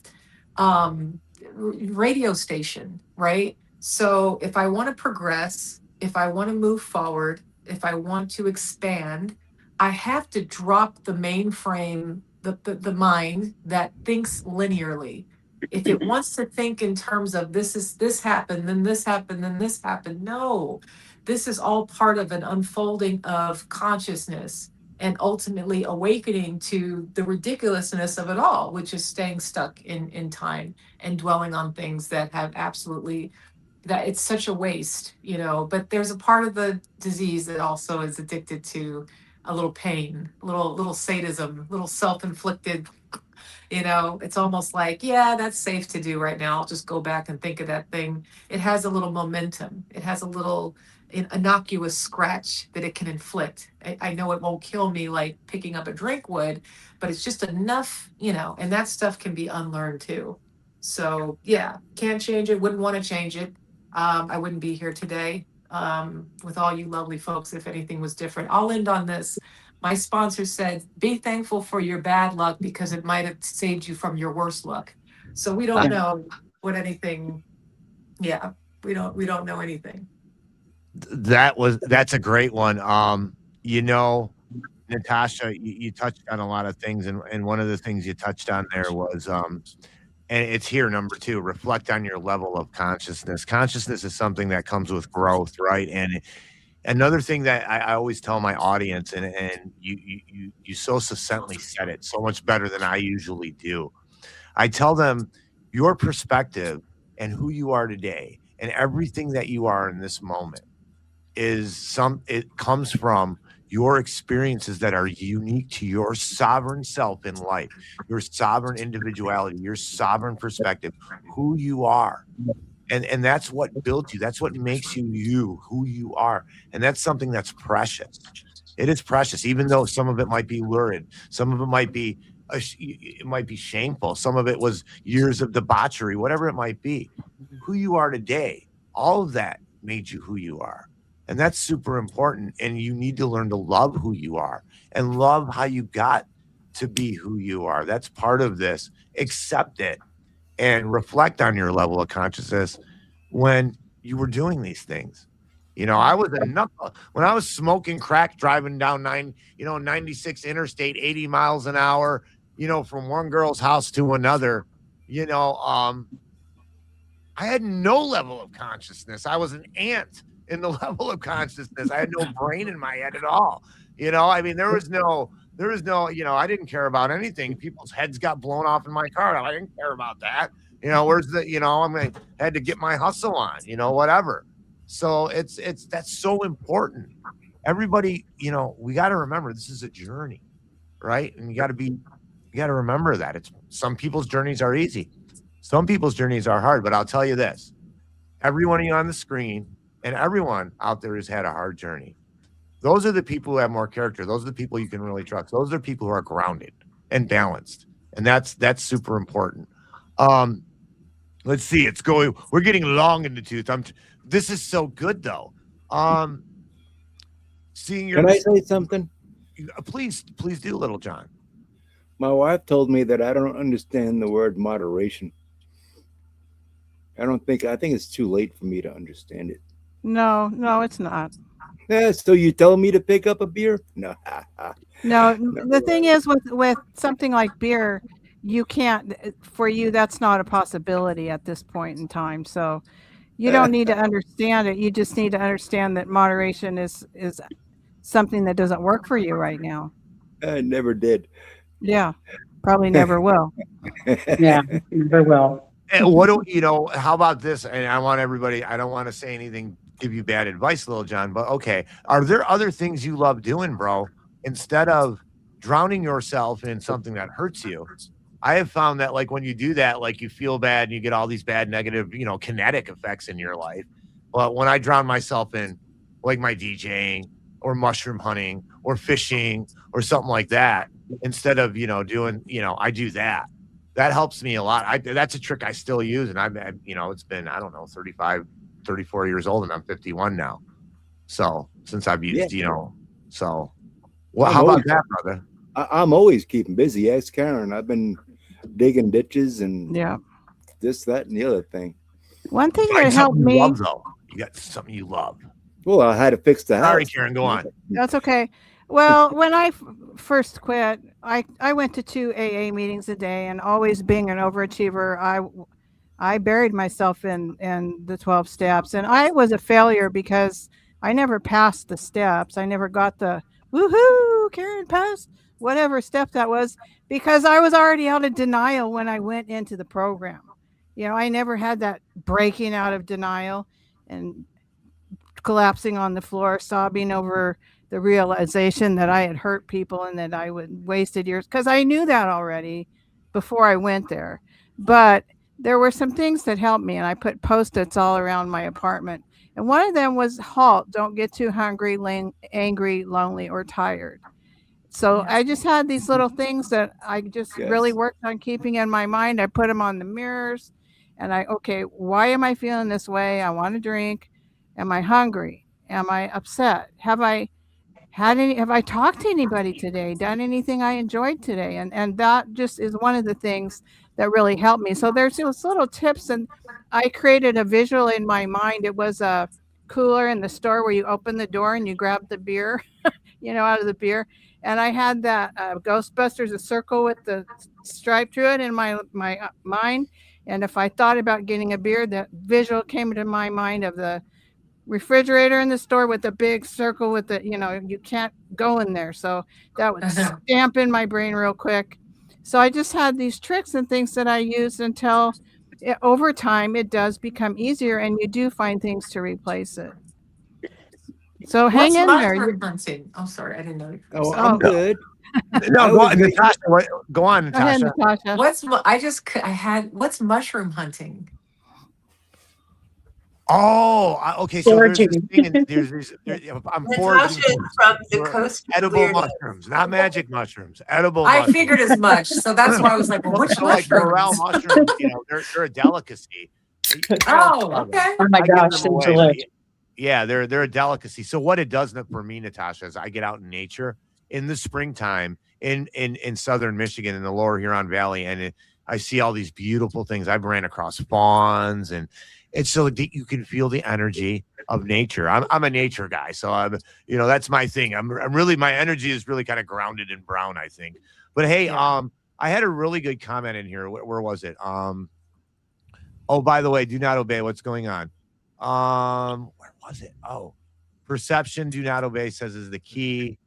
radio station, right? So if I want to progress, if I want to move forward, if I want to expand, I have to drop the mainframe, the mind that thinks linearly. If it wants to think in terms of this happened, then this happened, then this happened. No, this is all part of an unfolding of consciousness and ultimately awakening to the ridiculousness of it all, which is staying stuck in time and dwelling on things that have absolutely that it's such a waste, you know, but there's a part of the disease that also is addicted to a little pain, little sadism, little self-inflicted, you know, it's almost like, yeah, that's safe to do right now. I'll just go back and think of that thing. It has a little momentum. It has a little innocuous scratch that it can inflict. I know it won't kill me like picking up a drink would, but it's just enough, you know, and that stuff can be unlearned too. So yeah, can't change it, wouldn't want to change it. I wouldn't be here today with all you lovely folks if anything was different. I'll end on this. My sponsor said, be thankful for your bad luck because it might have saved you from your worst luck. So we don't know what anything, yeah, we don't know anything. That's a great one. You know, Natasha, you touched on a lot of things, and one of the things you touched on there was and it's here, number 2, reflect on your level of consciousness. Consciousness is something that comes with growth, right? And another thing that I always tell my audience, and you so succinctly said it so much better than I usually do. I tell them your perspective and who you are today and everything that you are in this moment it comes from your experiences that are unique to your sovereign self in life, your sovereign individuality, your sovereign perspective, who you are. And that's what builds you. That's what makes you, who you are. And that's something that's precious. It is precious, even though some of it might be lurid. Some of it might be shameful. Some of it was years of debauchery, whatever it might be. Who you are today, all of that made you who you are. And that's super important. And you need to learn to love who you are and love how you got to be who you are. That's part of this. Accept it and reflect on your level of consciousness when you were doing these things. You know, I was a knuckle when I was smoking crack, driving down 96 interstate, 80 miles an hour, you know, from one girl's house to another, you know, I had no level of consciousness. I was an ant in the level of consciousness. I had no brain in my head at all. You know, I mean, there was no, you know, I didn't care about anything. People's heads got blown off in my car. I didn't care about that. You know, where's the, you know, had to get my hustle on, you know, whatever. So that's so important. Everybody, you know, we got to remember this is a journey, right? And you got to remember that some people's journeys are easy. Some people's journeys are hard, but I'll tell you this, everyone of you on the screen and everyone out there has had a hard journey. Those are the people who have more character. Those are the people you can really trust. Those are people who are grounded and balanced. And that's super important. Let's see. We're getting long in the tooth. This is so good though. Seeing your, Can I say something? please do, Little John. My wife told me that I don't understand the word moderation. I think it's too late for me to understand it. No, it's not. Yeah, so you tell me to pick up a beer? No. No, the thing is with something like beer, you can't, for you, that's not a possibility at this point in time. So you don't need to understand it. You just need to understand that moderation is something that doesn't work for you right now. I never did. Yeah, probably never will. Yeah, never will. And how about this? And I want everybody, I don't want to say anything, give you bad advice, Little John, but okay. Are there other things you love doing, bro? Instead of drowning yourself in something that hurts you, I have found that like when you do that, like you feel bad and you get all these bad negative, kinetic effects in your life. But when I drown myself in like my DJing or mushroom hunting or fishing or something like that, instead of, doing, I do that. That helps me a lot. That's a trick I still use. And it's been, I don't know, 34 years old and I'm 51 now. So since I've used, so well, how about that, brother? I'm always keeping busy. Ask Karen. I've been digging ditches and this, that, and the other thing. One thing that helped me. Love, though. You got something you love. Well, I had to fix the house. Sorry, Karen, go on. That's okay. Well, when I first quit, I went to 2 AA meetings a day, and always being an overachiever, I buried myself in the 12 steps, and I was a failure because I never passed the steps. I never got the woohoo, Karen passed, whatever step that was, because I was already out of denial when I went into the program. You know, I never had that breaking out of denial and collapsing on the floor, sobbing over the realization that I had hurt people and that I would wasted years, because I knew that already before I went there. But there were some things that helped me, and I put post-its all around my apartment. And one of them was halt, don't get too hungry, angry, lonely, or tired. So Yes. I just had these little things that I just really Yes. worked on keeping in my mind. I put them on the mirrors, and okay, why am I feeling this way? I want to drink. Am I hungry? Am I upset? Have I talked to anybody today? Done anything I enjoyed today? And that just is one of the things that really helped me. So there's those little tips, and I created a visual in my mind. It was a cooler in the store where you open the door and you grab the beer, out of the beer. And I had that Ghostbusters, a circle with the stripe through it in my mind. And if I thought about getting a beer, that visual came into my mind of the refrigerator in the store with a big circle with the, you can't go in there. So that would stamp in my brain real quick. So I just had these tricks and things that I used until over time it does become easier, and you do find things to replace it. So hang What's in there. mushroom hunting? Oh, sorry, I didn't know. Oh, Oh. I'm good. No, go on, Natasha. Go on, Go ahead, Natasha. Natasha. What's mushroom hunting? Oh, okay. So there's this Foraging. thing, I'm Natasha foraging is from the for coast. of edible weirdos. mushrooms, not magic mushrooms. Edible I mushrooms. figured as much, so that's why I was like, well, which So like morel mushrooms? mushrooms, they're a delicacy. You don't Oh, sell them. okay. Oh my I give gosh, them they're away, but delish. yeah, they're a delicacy. So what it does for me, Natasha, is I get out in nature in the springtime in southern Michigan in the lower Huron Valley, and I see all these beautiful things. I've ran across fawns, and it's so that you can feel the energy of nature. I'm a nature guy, so that's my thing. I'm really, my energy is really kind of grounded in brown, I think. But hey, Yeah. I had a really good comment in here. Where was it? Oh, by the way, do not obey. What's going on? Where was it? Oh, perception, do not obey says is the key.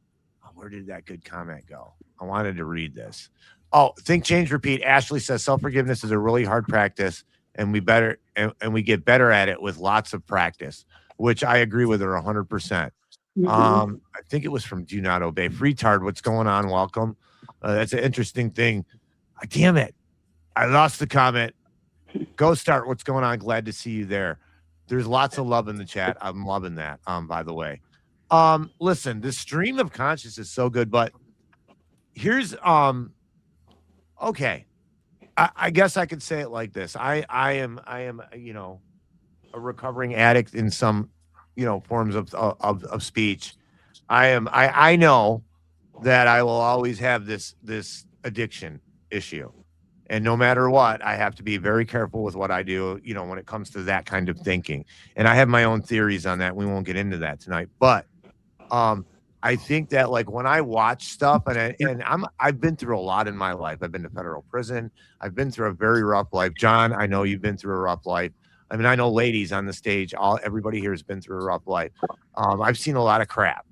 Oh, where did that good comment go? I wanted to read this. Oh, think, change, repeat. Ashley says self-forgiveness is a really hard practice, and we get better at it with lots of practice, which I agree with her 100%. I think it was from Do Not Obey. Freetard, what's going on? Welcome. That's an interesting thing. Damn it. I lost the comment. Go Start, what's going on? Glad to see you there. There's lots of love in the chat. I'm loving that, by the way. Listen, the stream of consciousness is so good, but here's okay. I guess I could say it like this. I am a recovering addict in some forms of speech. I know that I will always have this addiction issue. And no matter what, I have to be very careful with what I do, when it comes to that kind of thinking. And I have my own theories on that. We won't get into that tonight. But I think that like when I watch stuff I've been through a lot in my life. I've been to federal prison. I've been through a very rough life. John, I know you've been through a rough life. I mean, I know ladies on the stage, everybody here has been through a rough life. I've seen a lot of crap.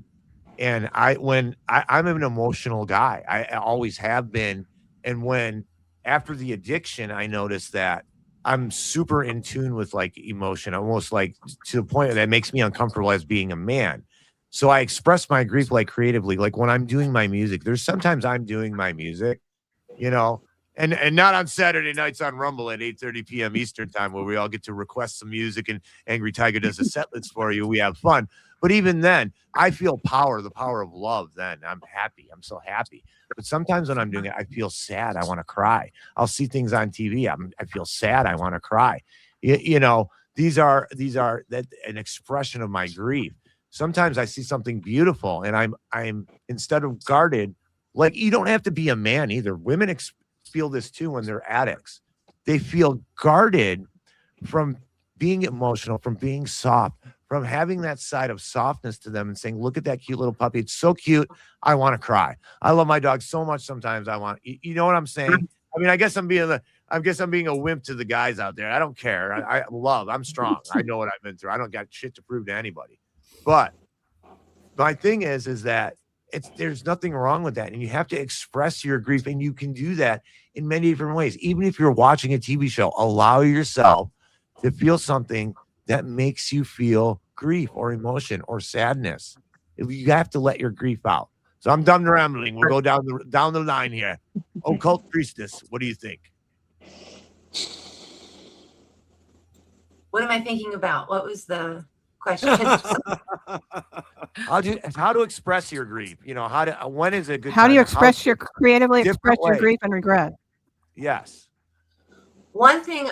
And I'm an emotional guy. I always have been. And after the addiction, I noticed that I'm super in tune with like emotion, almost like to the point that makes me uncomfortable as being a man. So I express my grief like creatively, like when I'm doing my music. There's sometimes I'm doing my music, and not on Saturday nights on Rumble at 8:30 p.m. Eastern time, where we all get to request some music and Angry Tiger does a set list for you. We have fun. But even then, I feel the power of love. Then I'm happy. I'm so happy. But sometimes when I'm doing it, I feel sad. I want to cry. I'll see things on TV. I feel sad. I want to cry. These are an expression of my grief. Sometimes I see something beautiful, and I'm instead of guarded, like you don't have to be a man either. Women feel this too when they're addicts. They feel guarded from being emotional, from being soft, from having that side of softness to them and saying, look at that cute little puppy. It's so cute. I want to cry. I love my dog so much. Sometimes I want, you know what I'm saying? I mean, I guess I'm being a wimp to the guys out there. I don't care. I'm strong. I know what I've been through. I don't got shit to prove to anybody. But my thing is that there's nothing wrong with that. And you have to express your grief, and you can do that in many different ways. Even if you're watching a TV show, allow yourself to feel something that makes you feel grief or emotion or sadness. You have to let your grief out. So I'm done rambling. We'll go down the line here. Occult priestess, what do you think? What am I thinking about? What was the question? How to express your grief? When is a good How do you time? express your creatively different express your way. grief and regret? Yes. One thing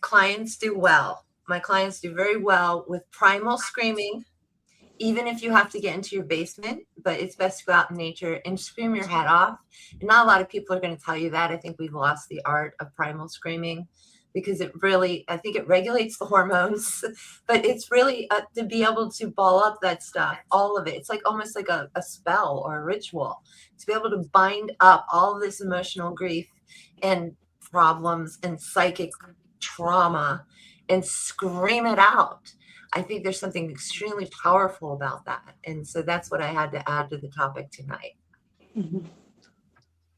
clients do well. My clients do very well with primal screaming, even if you have to get into your basement, but it's best to go out in nature and scream your head off. And not a lot of people are going to tell you that. I think we've lost the art of primal screaming because I think it regulates the hormones, but it's really to be able to ball up that stuff, all of it. It's like almost like a spell or a ritual to be able to bind up all of this emotional grief and problems and psychic trauma and scream it out. I think there's something extremely powerful about that. And so that's what I had to add to the topic tonight.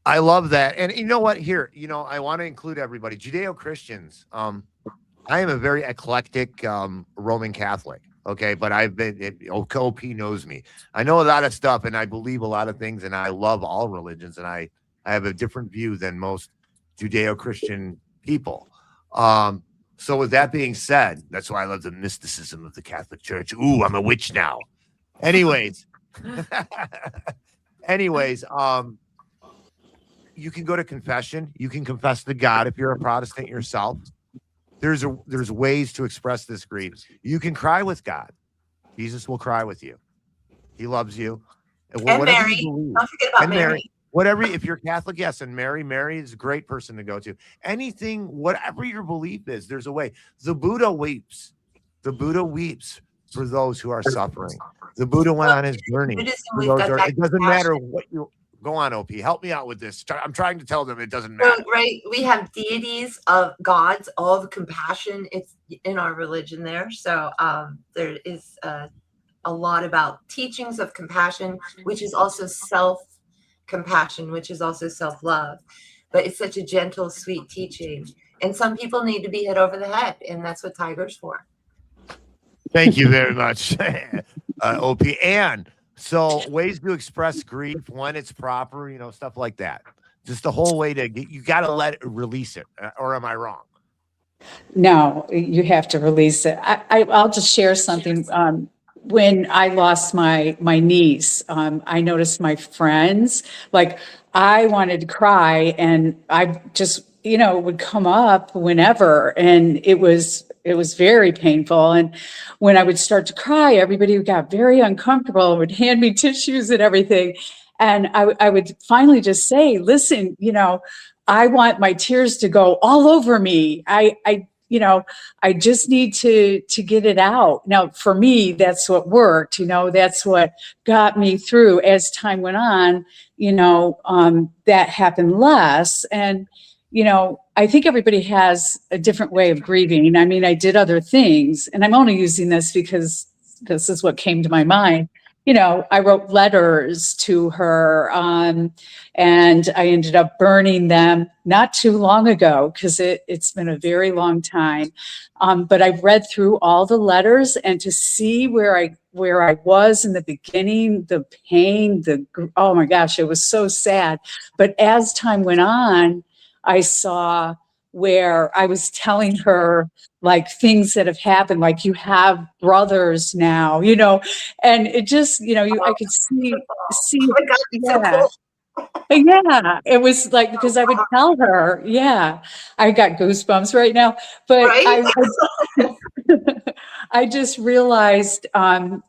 I love that. And you know what? Here, I want to include everybody. Judeo-Christians. I am a very eclectic Roman Catholic. Okay. But OP knows me. I know a lot of stuff and I believe a lot of things and I love all religions and I have a different view than most Judeo-Christian people. So with that being said, that's why I love the mysticism of the Catholic Church. Ooh, I'm a witch now. Anyways, you can go to confession. You can confess to God if you're a Protestant yourself. There's ways to express this grief. You can cry with God. Jesus will cry with you. He loves you. And Mary. Don't forget about Mary. Whatever, if you're Catholic, yes, and Mary is a great person to go to. Anything, whatever your belief is, there's a way. The Buddha weeps. The Buddha weeps for those who are suffering. The Buddha went on his journey. It doesn't matter what you go on, OP. Help me out with this. I'm trying to tell them it doesn't matter. So, right, we have deities of gods, all the compassion. It's in our religion there. So there is a lot about teachings of compassion, which is also self-compassion, which is also self-love. But it's such a gentle, sweet teaching. And some people need to be hit over the head, and that's what Tiger's for. Thank you very much, OP. And so ways to express grief when it's proper, stuff like that. Just the whole way you got to release it. Or am I wrong? No, you have to release it. I'll just share something. When I lost my niece, I noticed my friends, like I wanted to cry and I just, would come up whenever. And it was very painful. And when I would start to cry, everybody got very uncomfortable and would hand me tissues and everything. And I would finally just say, listen, I want my tears to go all over me. I just need to get it out. Now, for me, that's what worked. That's what got me through. As time went on, that happened less. And, I think everybody has a different way of grieving. I mean, I did other things, and I'm only using this because this is what came to my mind. I wrote letters to her, and I ended up burning them not too long ago because it's been a very long time. But I read through all the letters, and to see where I was in the beginning, the pain, oh my gosh, it was so sad. But as time went on, I saw where I was telling her like things that have happened, like you have brothers now, and it just, I could see, Oh my God, it's so yeah. cool. Yeah, it was like, because I would tell her, yeah, I got goosebumps right now, but Right? I just realized, how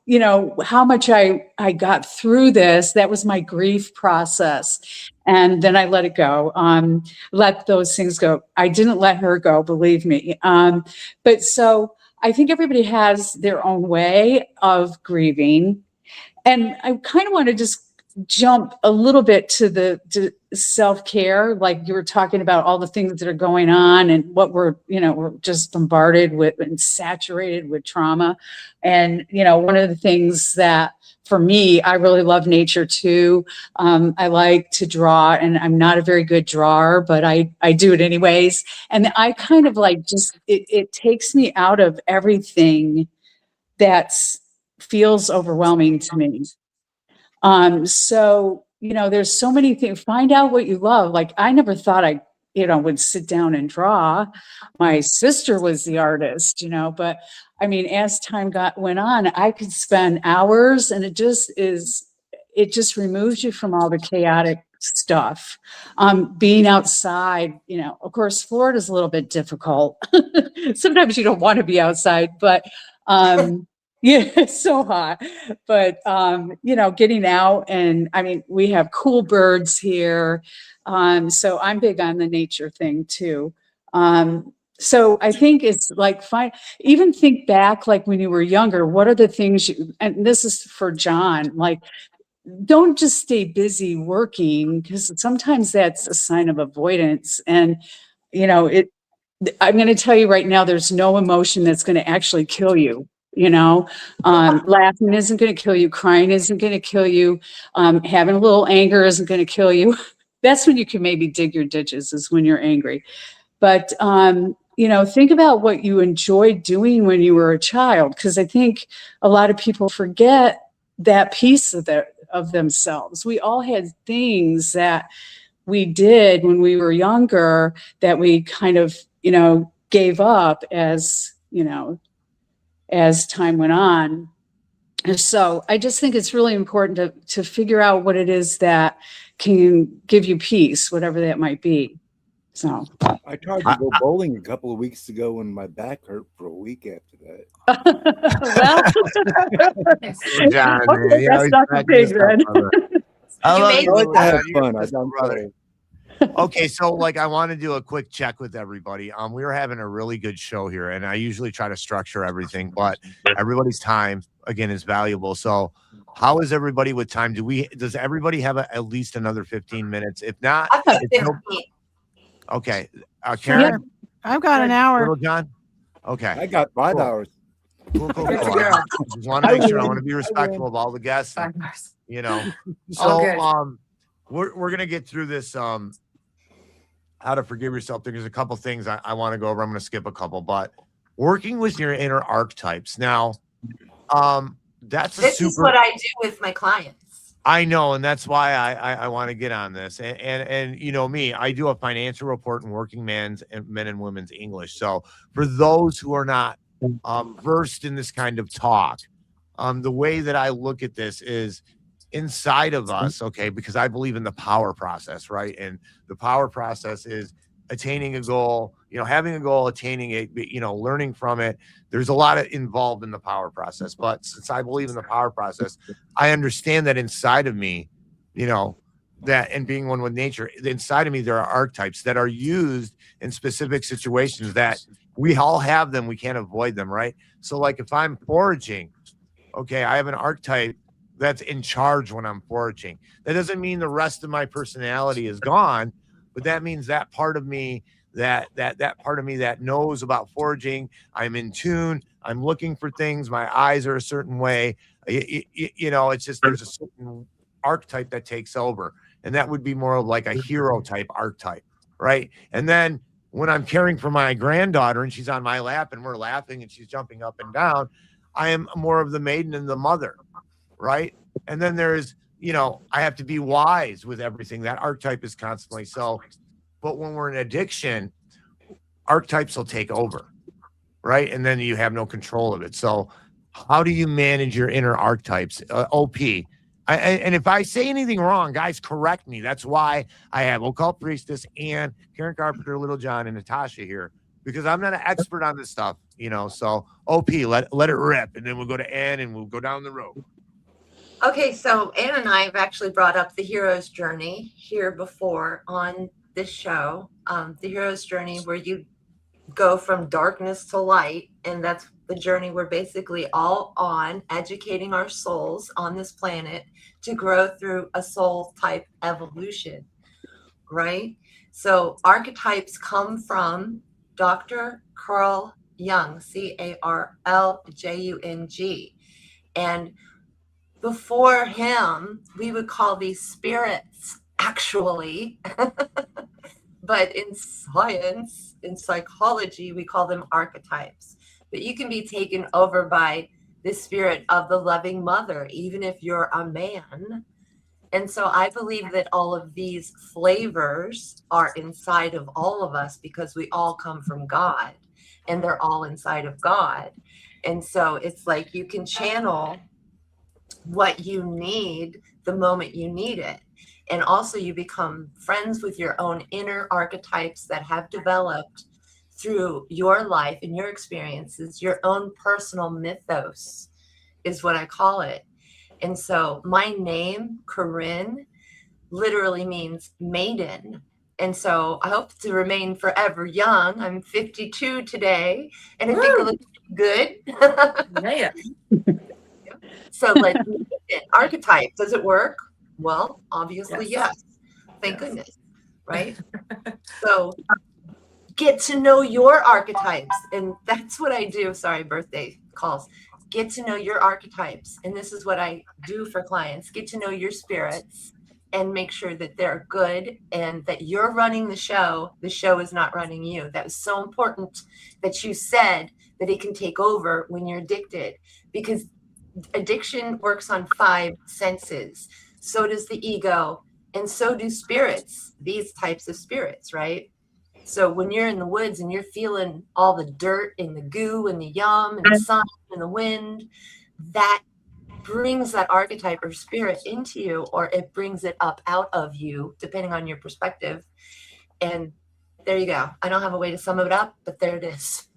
much I got through this. That was my grief process. And then I let it go, let those things go. I didn't let her go, believe me. But so I think everybody has their own way of grieving. And I kind of want to just jump a little bit to self-care, like you were talking about all the things that are going on and what we're just bombarded with and saturated with trauma. And, one of the things that for me, I really love nature too. I like to draw, and I'm not a very good drawer, but I do it anyways. And I kind of like it takes me out of everything that's feels overwhelming to me. So, there's so many things. Find out what you love. Like I never thought I, would sit down and draw. My sister was the artist, but I mean, as time went on, I could spend hours, and it just removes you from all the chaotic stuff. Being outside, of course, Florida's a little bit difficult. Sometimes you don't want to be outside, but yeah, it's so hot. But getting out, and I mean, we have cool birds here. So I'm big on the nature thing too. So I think it's like even think back, like when you were younger, what are the things and this is for John, like, don't just stay busy working, because sometimes that's a sign of avoidance. And, I'm going to tell you right now, there's no emotion that's going to actually kill you. Laughing isn't going to kill you. Crying isn't going to kill you. Having a little anger isn't going to kill you. That's when you can maybe dig your ditches, is when you're angry. But, think about what you enjoyed doing when you were a child, because I think a lot of people forget that piece of themselves. We all had things that we did when we were younger that we kind of, gave up as time went on. And so I just think it's really important to figure out what it is that can give you peace, whatever that might be. So I tried to go bowling a couple of weeks ago and my back hurt for a week after that. well, John, okay, man, that's not the big then. I You love made you, I like to have John. You're fun. the best I'm brother. sorry. Okay, so like I want to do a quick check with everybody. We were having a really good show here, and I usually try to structure everything, but everybody's time again is valuable. So how is everybody with time? Does everybody have at least another 15 minutes? If not, I've got it's no- 15. okay. Sure. Karen, I've got an hour. Little John. Okay. I got 5 Cool. hours. Cool. Good to I go. just want to I make sure. I win. want to be I respectful win. of all the guests. 5 hours. So good. we're gonna get through this how to forgive yourself. There's a couple things I want to go over. I'm gonna skip a couple, but working with your inner archetypes. Now, that's This is what I do with my clients. I know, and that's why I want to get on this. And me, I do a financial report in working men and women's English. So for those who are not versed in this kind of talk, the way that I look at this is inside of us, okay, because I believe in the power process, right? And the power process is attaining a goal, having a goal, attaining it, learning from it. There's a lot involved in the power process, but since I believe in the power process, I understand that inside of me, that, and being one with nature, inside of me, there are archetypes that are used in specific situations that we all have them. We can't avoid them, right? So like if I'm foraging, okay, I have an archetype that's in charge when I'm foraging. That doesn't mean the rest of my personality is gone, but that means that part of me, that part of me that knows about foraging, I'm in tune, I'm looking for things, my eyes are a certain way. It's just there's a certain archetype that takes over. And that would be more of like a hero type archetype, right? And then when I'm caring for my granddaughter and she's on my lap and we're laughing and she's jumping up and down, I am more of the maiden and the mother, right? And then there's, I have to be wise with everything. That archetype is constantly so. But when we're in addiction, archetypes will take over, right? And then you have no control of it. So how do you manage your inner archetypes? OP. And if I say anything wrong, guys, correct me. That's why I have Occult Priestess and Karen Carpenter, Little John, and Natasha here, because I'm not an expert on this stuff, So OP, let it rip, and then we'll go to Ann and we'll go down the road. Okay, so Ann and I have actually brought up the hero's journey here before on this show. The hero's journey where you go from darkness to light, and that's the journey we're basically all on, educating our souls on this planet to grow through a soul type evolution. right? So archetypes come from Dr. Carl Jung, Carljung. And before him, we would call these spirits, actually. But in science, in psychology, we call them archetypes. But you can be taken over by the spirit of the loving mother, even if you're a man. And so I believe that all of these flavors are inside of all of us because we all come from God and they're all inside of God. And so it's like you can channel what you need the moment you need it. And also you become friends with your own inner archetypes that have developed through your life and your experiences. Your own personal mythos is what I call it. And so my name, Corinne, literally means maiden. And so I hope to remain forever young. I'm 52 today, and I think I look good. Yeah. So let's archetype, does it work? Well, obviously, yes. Thank goodness, right? So get to know your archetypes. And that's what I do. Sorry, birthday calls. Get to know your archetypes. And this is what I do for clients. Get to know your spirits and make sure that they're good and that you're running the show. The show is not running you. That was so important that you said that it can take over when you're addicted, because addiction works on 5 senses. So does the ego, and so do spirits, these types of spirits, right? So when you're in the woods and you're feeling all the dirt and the goo and the yum and the sun and the wind, that brings that archetype or spirit into you, or it brings it up out of you, depending on your perspective. And there you go. I don't have a way to sum it up, but there it is.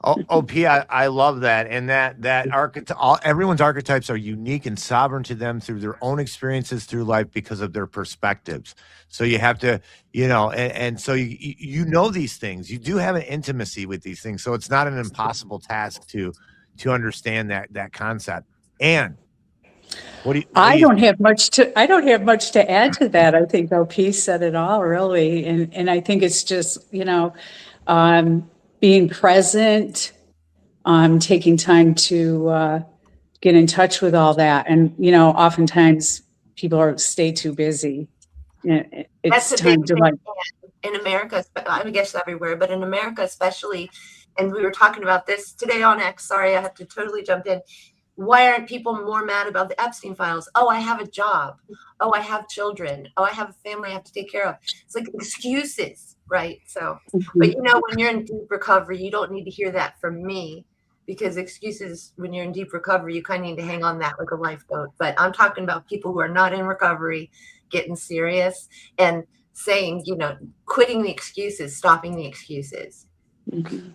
OP, I love that. And that archetype, everyone's archetypes are unique and sovereign to them through their own experiences through life because of their perspectives. So you have to, and so you know these things. You do have an intimacy with these things. So it's not an impossible task to understand that concept. And I don't have much to add to that. I think OP said it all, really. And I think it's just, being present, taking time to get in touch with all that. And, oftentimes people stay too busy. It's That's a time big to thing in America, I guess everywhere, but in America especially, and we were talking about this today on X. Sorry, I have to totally jump in. Why aren't people more mad about the Epstein files? Oh, I have a job. Oh, I have children. Oh, I have a family I have to take care of. It's like excuses, right? So, but when you're in deep recovery, you don't need to hear that from me, because excuses, when you're in deep recovery, you kind of need to hang on that like a lifeboat. But I'm talking about people who are not in recovery, getting serious and saying, quitting the excuses, stopping the excuses. Mm-hmm.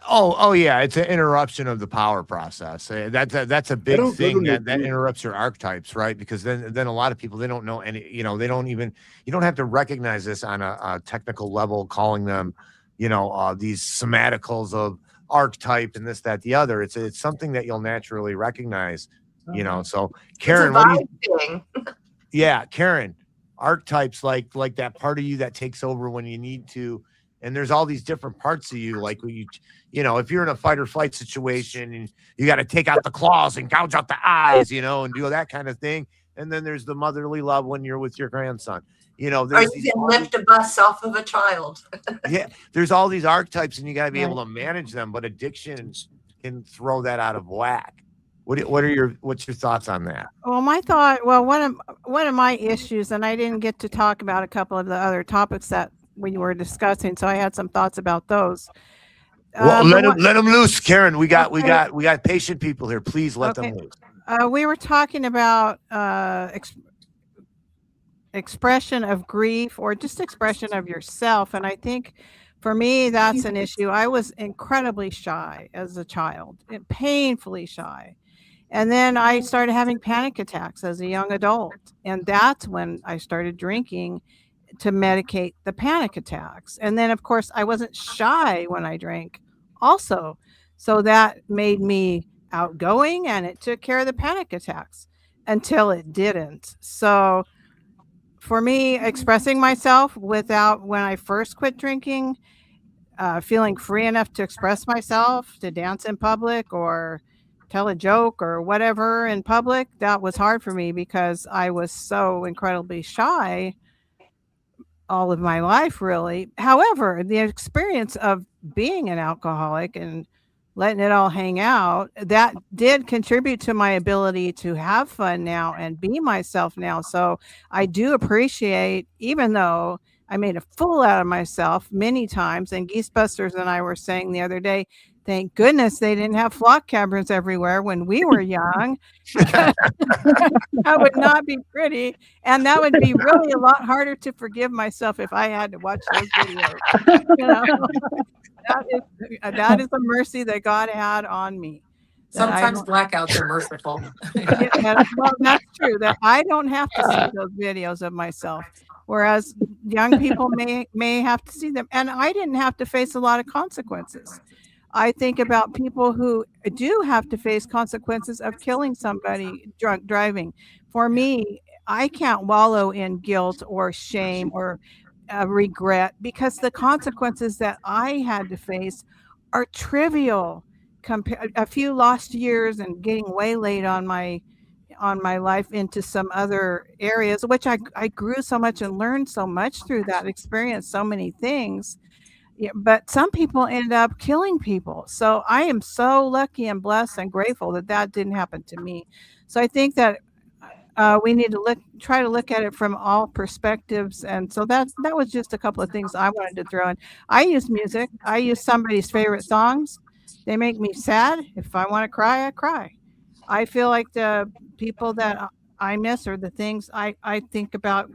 Oh yeah, it's an interruption of the power process. That's a big thing that interrupts your archetypes, right? Because then a lot of people, they don't know any, they don't even, you don't have to recognize this on a technical level, calling them, these somaticals of archetype and this, that, the other. It's something that you'll naturally recognize, So Karen, what do you? Yeah, Karen, archetypes like that part of you that takes over when you need to. And there's all these different parts of you, like when if you're in a fight or flight situation and you got to take out the claws and gouge out the eyes, and do that kind of thing. And then there's the motherly love when you're with your grandson. There's or you can lift a bus off of a child. Yeah, there's all these archetypes, and you got to be able to manage them. But addiction can throw that out of whack. What's your thoughts on that? Well, one of my issues, and I didn't get to talk about a couple of the other topics that we were discussing, so I had some thoughts about those. Well, let them loose, Karen. We got patient people here. Please let them loose. We were talking about expression of grief, or just expression of yourself, and I think for me that's an issue. I was incredibly shy as a child, painfully shy. And then I started having panic attacks as a young adult, and that's when I started drinking to medicate the panic attacks. And then, of course, I wasn't shy when I drank also. So that made me outgoing, and it took care of the panic attacks until it didn't. So for me, expressing myself without, when I first quit drinking, feeling free enough to express myself, to dance in public or tell a joke or whatever in public, that was hard for me because I was so incredibly shy all of my life, really. However, the experience of being an alcoholic and letting it all hang out, that did contribute to my ability to have fun now and be myself now. So I do appreciate, even though I made a fool out of myself many times, and Geesebusters and I were saying the other day, thank goodness they didn't have flock cameras everywhere when we were young. That would not be pretty. And that would be really a lot harder to forgive myself if I had to watch those videos. You know, that is a mercy that God had on me. that I Sometimes don't- blackouts are merciful. well, that's true. That I don't have to see those videos of myself, whereas young people may have to see them. And I didn't have to face a lot of consequences. I think about people who do have to face consequences of killing somebody drunk driving. For me, I can't wallow in guilt or shame or regret, because the consequences that I had to face are trivial. A few lost years and getting waylaid on my life into some other areas, which I grew so much and learned so much through that experience, so many things. Yeah, but some people end up killing people. So I am so lucky and blessed and grateful that that didn't happen to me. So I think that we need to try to look at it from all perspectives. And so that was just a couple of things I wanted to throw in. I use music. I use somebody's favorite songs. They make me sad. If I want to cry, I cry. I feel like the people that I miss are the things I think about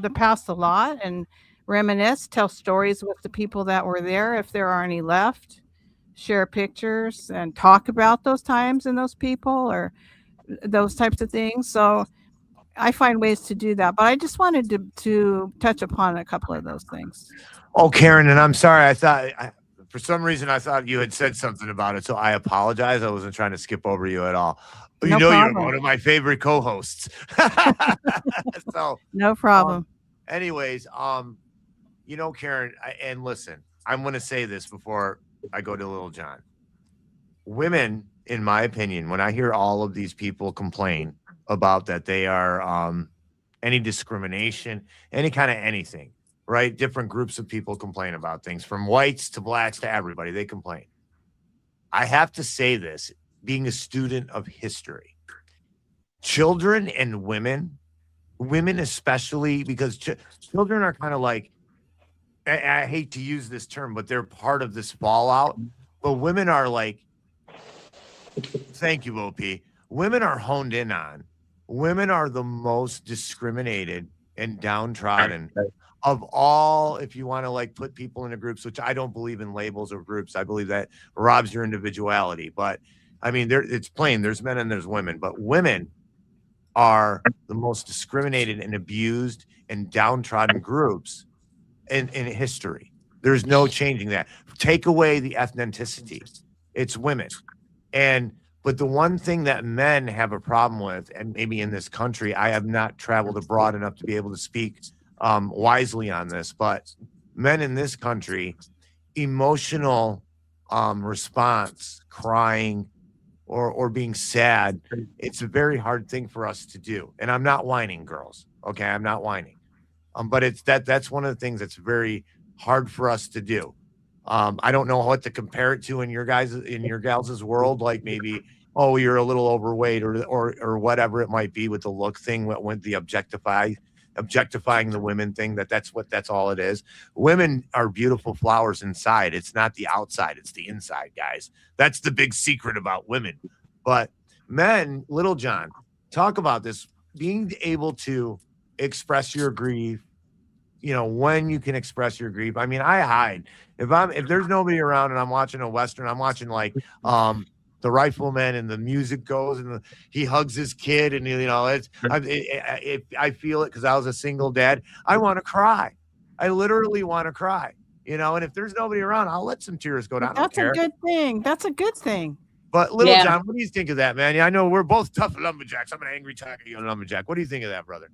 the past a lot and reminisce, tell stories with the people that were there, if there are any left, share pictures and talk about those times and those people or those types of things. So I find ways to do that, but I just wanted to touch upon a couple of those things. Oh, Karen, and I'm sorry. For some reason, I thought you had said something about it, so I apologize. I wasn't trying to skip over you at all. You No know, problem. you're one of my favorite co-hosts. So, No problem. anyways, you know, Karen, and listen, I'm going to say this before I go to Little John. Women, in my opinion, when I hear all of these people complain about that they are any discrimination, any kind of anything, right? Different groups of people complain about things, from whites to blacks to everybody. They complain. I have to say this, being a student of history, children and women especially, because children are kind of like, I hate to use this term, but they're part of this fallout. But women are like, thank you, OP. Women are honed in on. Women are the most discriminated and downtrodden of all. If you want to like put people into groups, which I don't believe in labels or groups, I believe that robs your individuality. But I mean, it's plain. There's men and there's women, but women are the most discriminated and abused and downtrodden groups in history. There's no changing that. Take away the ethnicity, it's women. But the one thing that men have a problem with, and maybe in this country, I have not traveled abroad enough to be able to speak wisely on this, but men in this country, emotional response, crying or being sad, it's a very hard thing for us to do. And I'm not whining, girls. Okay, I'm not whining. But it's that's one of the things that's very hard for us to do. I don't know what to compare it to in your gals' world, like maybe, oh, you're a little overweight or whatever it might be with the look thing, with the objectifying the women thing, that's all it is. Women are beautiful flowers inside. It's not the outside, it's the inside, guys. That's the big secret about women. But men, Little John, talk about this, being able to express your grief, you know, when you can express your grief. I mean, I hide. If there's nobody around and I'm watching a Western, I'm watching like The Rifleman, and the music goes and he hugs his kid, and you know, I feel it because I was a single dad. I want to cry. I literally want to cry, you know, and if there's nobody around, I'll let some tears go down. That's a good thing. That's a good thing. But Little Yeah. John, what do you think of that, man? Yeah, I know we're both tough lumberjacks. I'm an angry tiger, you're a lumberjack. What do you think of that, brother?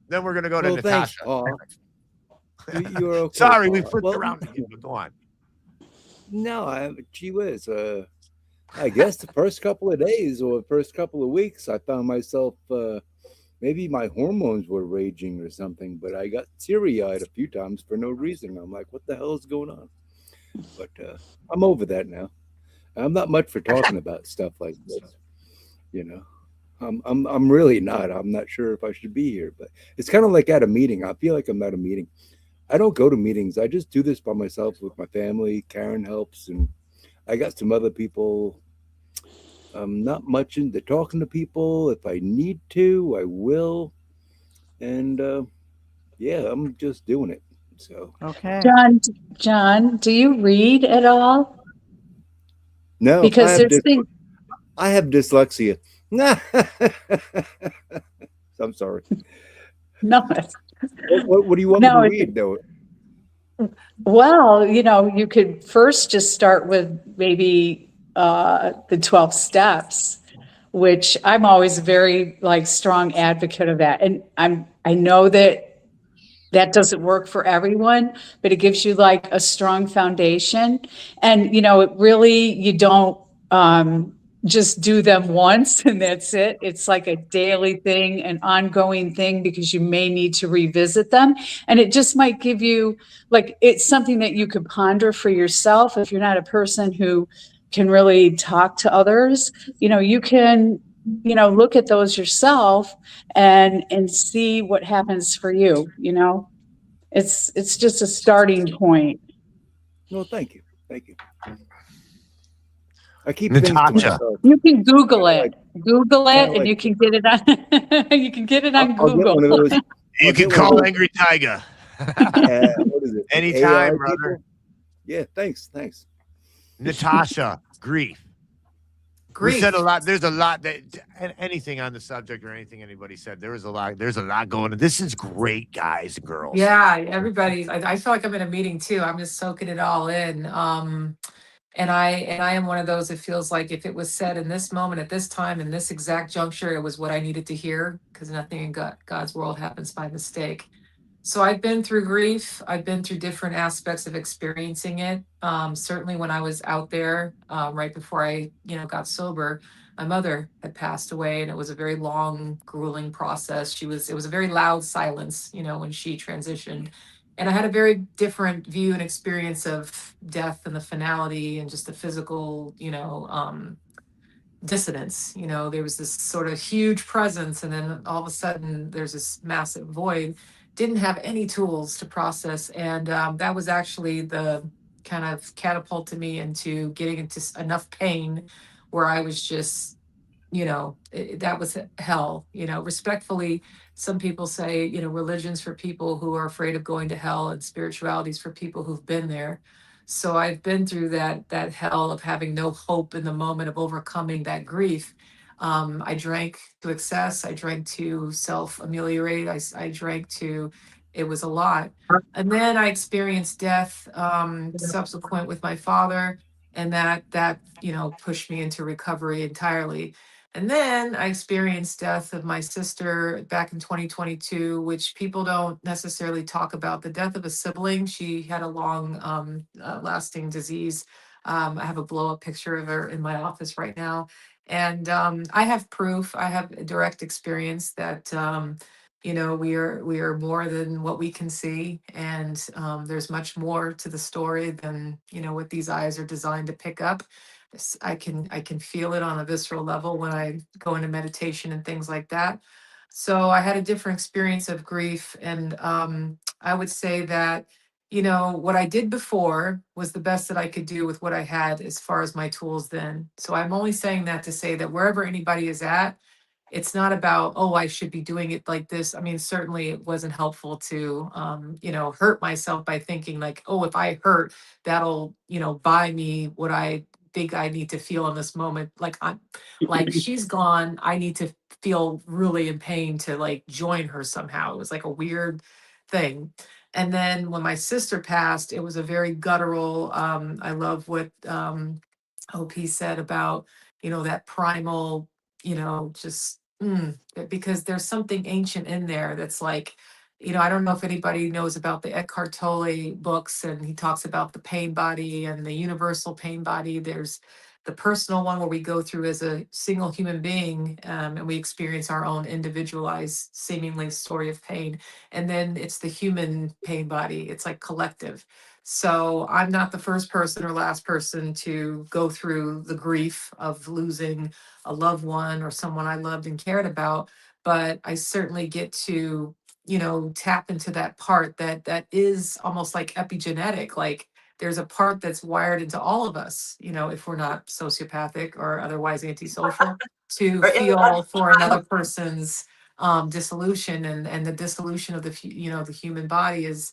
Then we're gonna go to Well, thanks, Natasha. Paul. You're okay. Sorry, we Paul. flipped Well, around again, but go on. no, gee whiz. I guess the first couple of days or first couple of weeks, I found myself maybe my hormones were raging or something, but I got teary-eyed a few times for no reason. I'm like, what the hell is going on? But I'm over that now. I'm not much for talking about stuff like this, you know. I'm really not. I'm not sure if I should be here, but it's kind of like at a meeting. I feel like I'm at a meeting. I don't go to meetings. I just do this by myself with my family. Karen helps, and I got some other people. I'm not much into talking to people. If I need to, I will. And yeah, I'm just doing it. So Okay. John, do you read at all? no, Because there's things. I have dyslexia. I'm sorry. No, What do you want No, me to read though? well, you could first just start with maybe the 12 steps, which I'm always very like strong advocate of that. And I know that doesn't work for everyone, but it gives you like a strong foundation. And it really, you don't just do them once and that's it. It's like a daily thing, an ongoing thing, because you may need to revisit them. And it just might give you like, it's something that you could ponder for yourself. If you're not a person who can really talk to others, you can, look at those yourself and see what happens for you. It's just a starting point. No, thank you. Thank you. I keep things to Natasha. myself. You can Google it. Google kinda it, and like- you can get it on. You can get it on I'll get one of Google. those. You I'll can get one call of those, Angry Tiger. what is it? Anytime, AI brother. people? Yeah, thanks. Natasha, grief. We Grief. said a lot. There's a lot that anything on the subject or anything anybody said. There's a lot going on. This is great, guys and girls. Yeah, everybody. I feel like I'm in a meeting too. I'm just soaking it all in. And I am one of those that feels like if it was said in this moment, at this time, in this exact juncture, it was what I needed to hear, because nothing in God's world happens by mistake. So I've been through grief. I've been through different aspects of experiencing it. Certainly when I was out there, right before I, got sober, my mother had passed away, and it was a very long, grueling process. It was a very loud silence, when she transitioned. And I had a very different view and experience of death and the finality and just the physical, dissonance. There was this sort of huge presence, and then all of a sudden there's this massive void. Didn't have any tools to process, and that was actually the kind of catapulted me into getting into enough pain where I was just, that was hell. Respectfully, some people say, religion's for people who are afraid of going to hell, and spirituality's for people who've been there. So I've been through that hell of having no hope in the moment of overcoming that grief. I drank to excess. I drank to self-ameliorate. I drank to, it was a lot. And then I experienced death subsequent with my father, and that pushed me into recovery entirely. And then I experienced death of my sister back in 2022, which people don't necessarily talk about. The death of a sibling. She had a long lasting disease. I have a blow up picture of her in my office right now. And I have proof, I have a direct experience that, we are more than what we can see. And there's much more to the story than, what these eyes are designed to pick up. I can feel it on a visceral level when I go into meditation and things like that. So I had a different experience of grief. And I would say that, what I did before was the best that I could do with what I had as far as my tools then. So I'm only saying that to say that wherever anybody is at, it's not about, oh, I should be doing it like this. I mean, certainly it wasn't helpful to, hurt myself by thinking like, oh, if I hurt, that'll, buy me what I think I need to feel in this moment. Like she's gone. I need to feel really in pain to like join her somehow. It was like a weird thing. And then when my sister passed, it was a very guttural. I love what OP said about, that primal, just because there's something ancient in there that's like, I don't know if anybody knows about the Eckhart Tolle books, and he talks about the pain body and the universal pain body. There's the personal one where we go through as a single human being, and we experience our own individualized, seemingly story of pain. And then it's the human pain body. It's like collective. So I'm not the first person or last person to go through the grief of losing a loved one or someone I loved and cared about, but I certainly get to, tap into that part that is almost like epigenetic. Like there's a part that's wired into all of us, if we're not sociopathic or otherwise antisocial, to Or feel for another person's dissolution, and the dissolution of the human body is,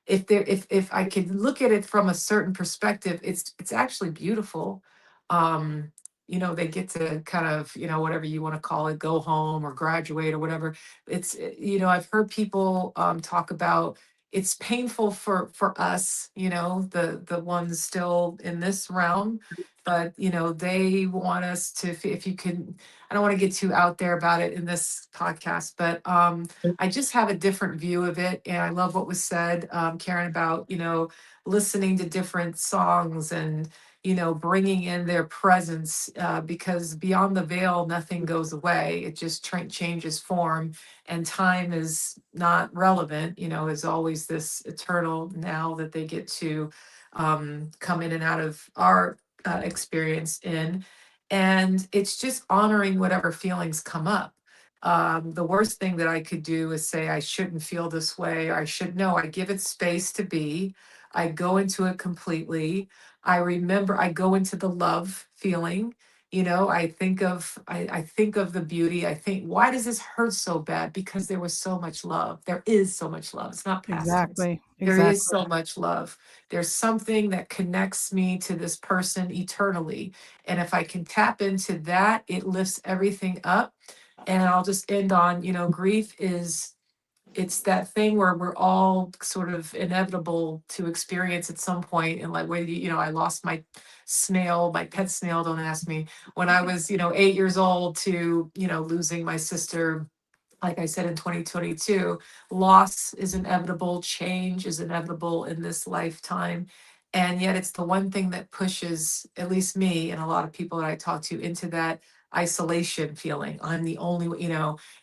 if I could look at it from a certain perspective, it's actually beautiful. Um, they get to kind of, whatever you want to call it, go home or graduate or whatever. I've heard people talk about, it's painful for us, the ones still in this realm, but they want us to, if you can, I don't want to get too out there about it in this podcast, but I just have a different view of it. And I love what was said, Karen, about, listening to different songs and, bringing in their presence, because beyond the veil, nothing goes away. It just changes form, and time is not relevant, is always this eternal now that they get to come in and out of our experience in. And it's just honoring whatever feelings come up. The worst thing that I could do is say I shouldn't feel this way, or I should. No, I give it space to be. I go into it completely. I remember, I go into the love feeling. I think of the beauty. I think, why does this hurt so bad? Because there was so much love. There is so much love. It's not past tense. Exactly. There Exactly. is so much love. There's something that connects me to this person eternally. And if I can tap into that, it lifts everything up. And I'll just end on, grief it's that thing where we're all sort of inevitable to experience at some point. And like, when I lost my pet snail, don't ask me, when I was, 8 years old, to, losing my sister, like I said, in 2022. Loss is inevitable, change is inevitable in this lifetime. And yet it's the one thing that pushes, at least me and a lot of people that I talk to, into that isolation feeling. I'm the only,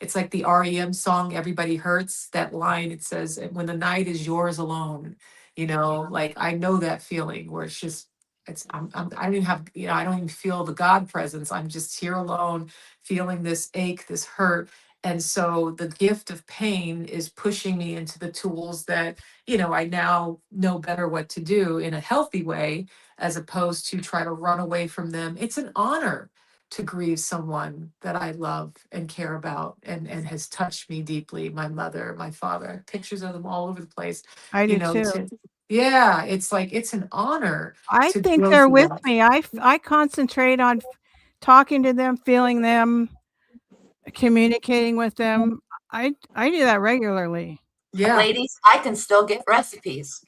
it's like the REM song, Everybody Hurts, that line, it says, when the night is yours alone, like I know that feeling where it's just, I don't even have, I don't even feel the God presence. I'm just here alone, feeling this ache, this hurt. And so the gift of pain is pushing me into the tools that, I now know better what to do in a healthy way, as opposed to try to run away from them. It's an honor to grieve someone that I love and care about, and has touched me deeply. My mother, my father, pictures of them all over the place. I do too. Yeah, it's like, it's an honor. I to think go they're through with that. me. I concentrate on talking to them, feeling them, communicating with them. I do that regularly. Yeah, ladies, I can still get recipes.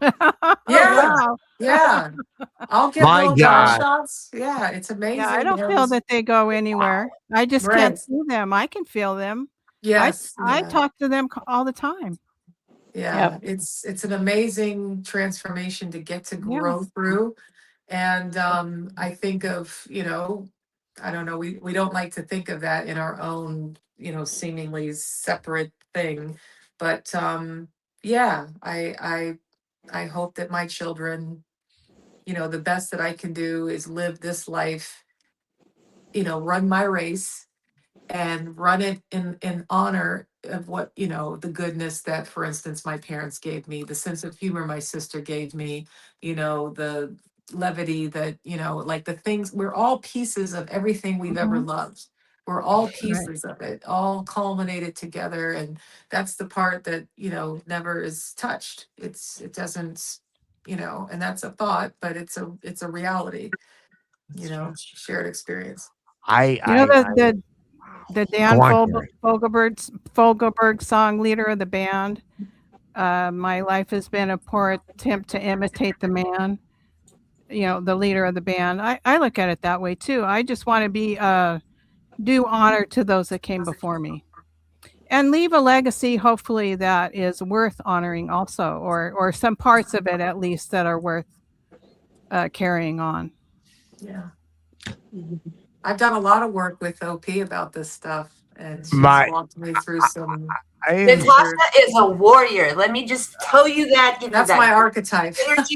Oh, Yeah. wow. yeah. I'll get My little God. shots. Yeah, it's amazing. Yeah, I don't It feel was- that they go anywhere. I just Right. can't see them. I can feel them. Yes. I yeah. talk to them all the time. Yeah, it's an amazing transformation to get to Yeah. grow through. And I think of, I don't know, we don't like to think of that in our own, seemingly separate thing. But yeah, I hope that my children, the best that I can do is live this life, run my race, and run it in honor of what, the goodness that, for instance, my parents gave me, the sense of humor my sister gave me, the levity that, like the things, we're all pieces of everything we've ever Mhm. loved. We're all pieces of it, all culminated together. And that's the part that, never is touched. It doesn't, and that's a thought, but it's a reality, shared experience. I, You know I, the Dan Go on, Carrie. Fogelberg song, Leader of the Band. My life has been a poor attempt to imitate the man. The leader of the band. I look at it that way too. I just want to be do honor to those that came before me and leave a legacy, hopefully, that is worth honoring also, or some parts of it at least that are worth carrying on. Yeah. I've done a lot of work with OP about this stuff, and she's My- walked me through some. I am, Natasha is a warrior. Let me just tell you that. Give you That's that my archetype. energy.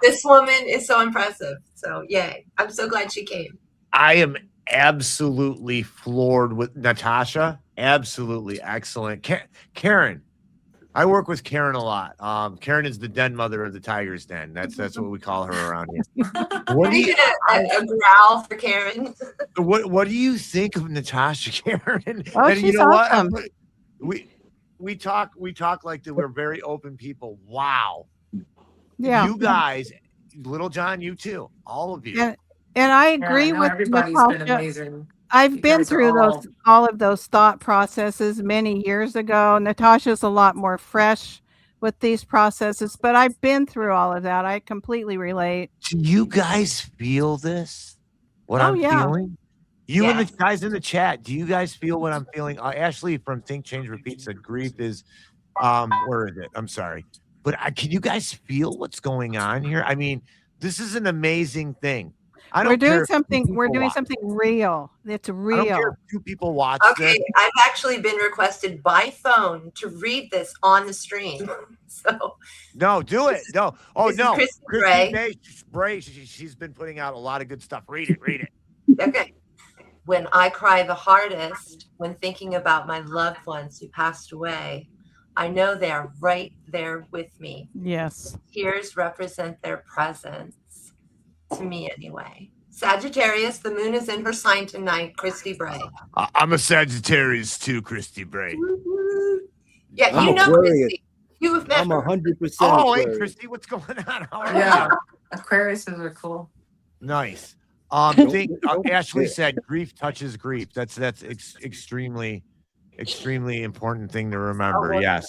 This woman is so impressive. So yay. I'm so glad she came. I am absolutely floored with Natasha. Absolutely excellent. Karen, I work with Karen a lot. Karen is the den mother of the Tigers Den. That's what we call her around here. What Can do you you get a growl for Karen? what do you think of Natasha, Karen? Oh, And she's awesome. We talk like that. We're very open people. Wow. Yeah. You guys, Little John, you too, all of you. And I Yeah, agree no, with everybody's been Natasha. amazing. I've You been guys are through all of those thought processes many years ago. Natasha's a lot more fresh with these processes, but I've been through all of that. I completely relate. Do you guys feel this? What Oh, I'm yeah. feeling? You and Yes. the guys in the chat, do you guys feel what I'm feeling? Ashley from Think Change Repeat said grief is where is it? I'm sorry. But can you guys feel what's going on here? I mean, this is an amazing thing. I don't We're doing care if two something. We're people doing watch. something real. It's I don't real. care if 2 people watch Okay, this. I've actually been requested by phone to read this on the stream. So No, do it. No. Oh, this is no. Christy Bray, she's been putting out a lot of good stuff. Read it. okay. When I cry the hardest when thinking about my loved ones who passed away, I know they are right there with me. Yes. Tears represent their presence, to me anyway. Sagittarius, the moon is in her sign tonight, Christy Bray. I'm a Sagittarius too, Christy Bray. Yeah, I'm you know Aquarius. Christy. You have met I'm her. 100%. Oh, hey, Aquarius. Christy, what's going on? How are you? Yeah, Aquariuses are cool. Nice. Don't Ashley forget. said grief touches grief. That's extremely important thing to remember. Oh, Yes.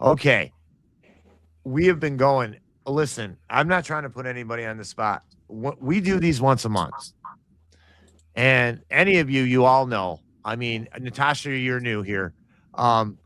Okay. We have been going. Listen, I'm not trying to put anybody on the spot. We do these once a month. And any of you all know. I mean, Natasha, you're new here. I'm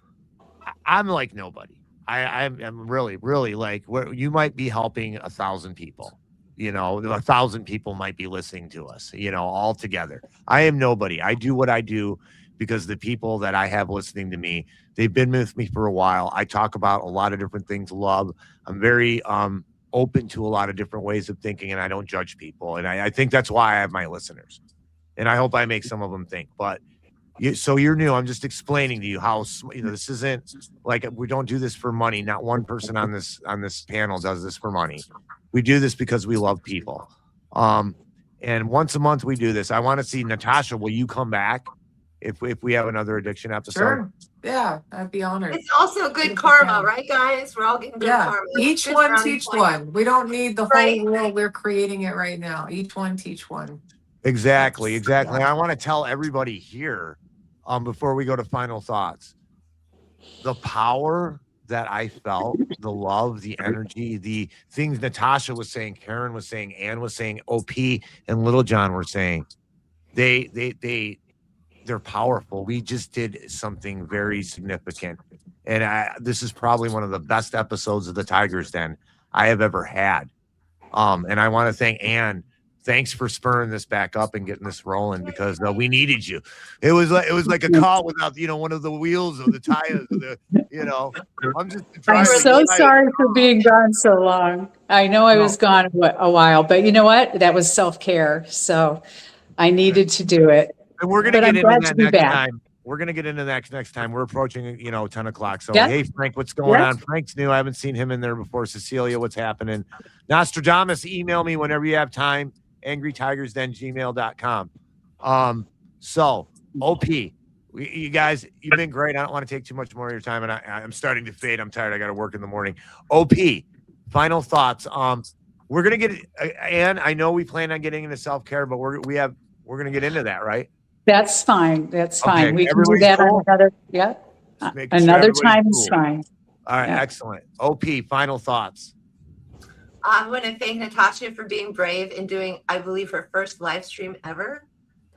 like nobody. I'm really like you might be helping 1,000 people. 1,000 people might be listening to us, all together. I am nobody. I do what I do because the people that I have listening to me, they've been with me for a while. I talk about a lot of different things, love. I'm very open to a lot of different ways of thinking, and I don't judge people. And I think that's why I have my listeners. And I hope I make some of them think. But so you're new. I'm just explaining to you how this isn't like we don't do this for money. Not one person on this panel does this for money. We do this because we love people. And once a month we do this. I want to see Natasha. Will you come back if we have another addiction episode? Sure. Yeah, I'd be honored. It's also good karma, right, guys? We're all getting good Yeah, karma. each Good one brownie teach points. one. We don't need the Right. whole world. We're creating it right now. Each one teach one. Exactly. Yeah. I want to tell everybody here, before we go to final thoughts, the power that I felt, the love, the energy, the things Natasha was saying, Karen was saying, Ann was saying, OP and Little John were saying, they're powerful. We just did something very significant. And this is probably one of the best episodes of the Tigers Den I have ever had. And I want to thank Ann. Thanks for spurring this back up and getting this rolling because we needed you. It was like a call without one of the wheels of the tires. I'm just. I'm trying to so get my- sorry for being gone so long. I know I was gone a while, but you know what? That was self-care. So I needed to do it. And we're gonna But get I'm into glad that to be next back. time. We're gonna get into that next time. We're approaching 10 o'clock. So Yeah. hey, Frank, what's going Yeah. on? Frank's new. I haven't seen him in there before. Cecilia, what's happening? Nostradamus, email me whenever you have time. angrytigersden@gmail.com. So OP, you guys, you've been great. I don't want to take too much more of your time, and I'm starting to fade. I'm tired. I got to work in the morning. OP, final thoughts. We're gonna get Ann. I know we plan on getting into self-care, but we're gonna get into that, right? That's fine. That's Okay, fine. We can do everybody's that cool? on another, yeah. Just making sure Another everybody's time is cool. fine. All right, Yeah. excellent. OP, final thoughts. I want to thank Natasha for being brave and doing, I believe, her first live stream ever.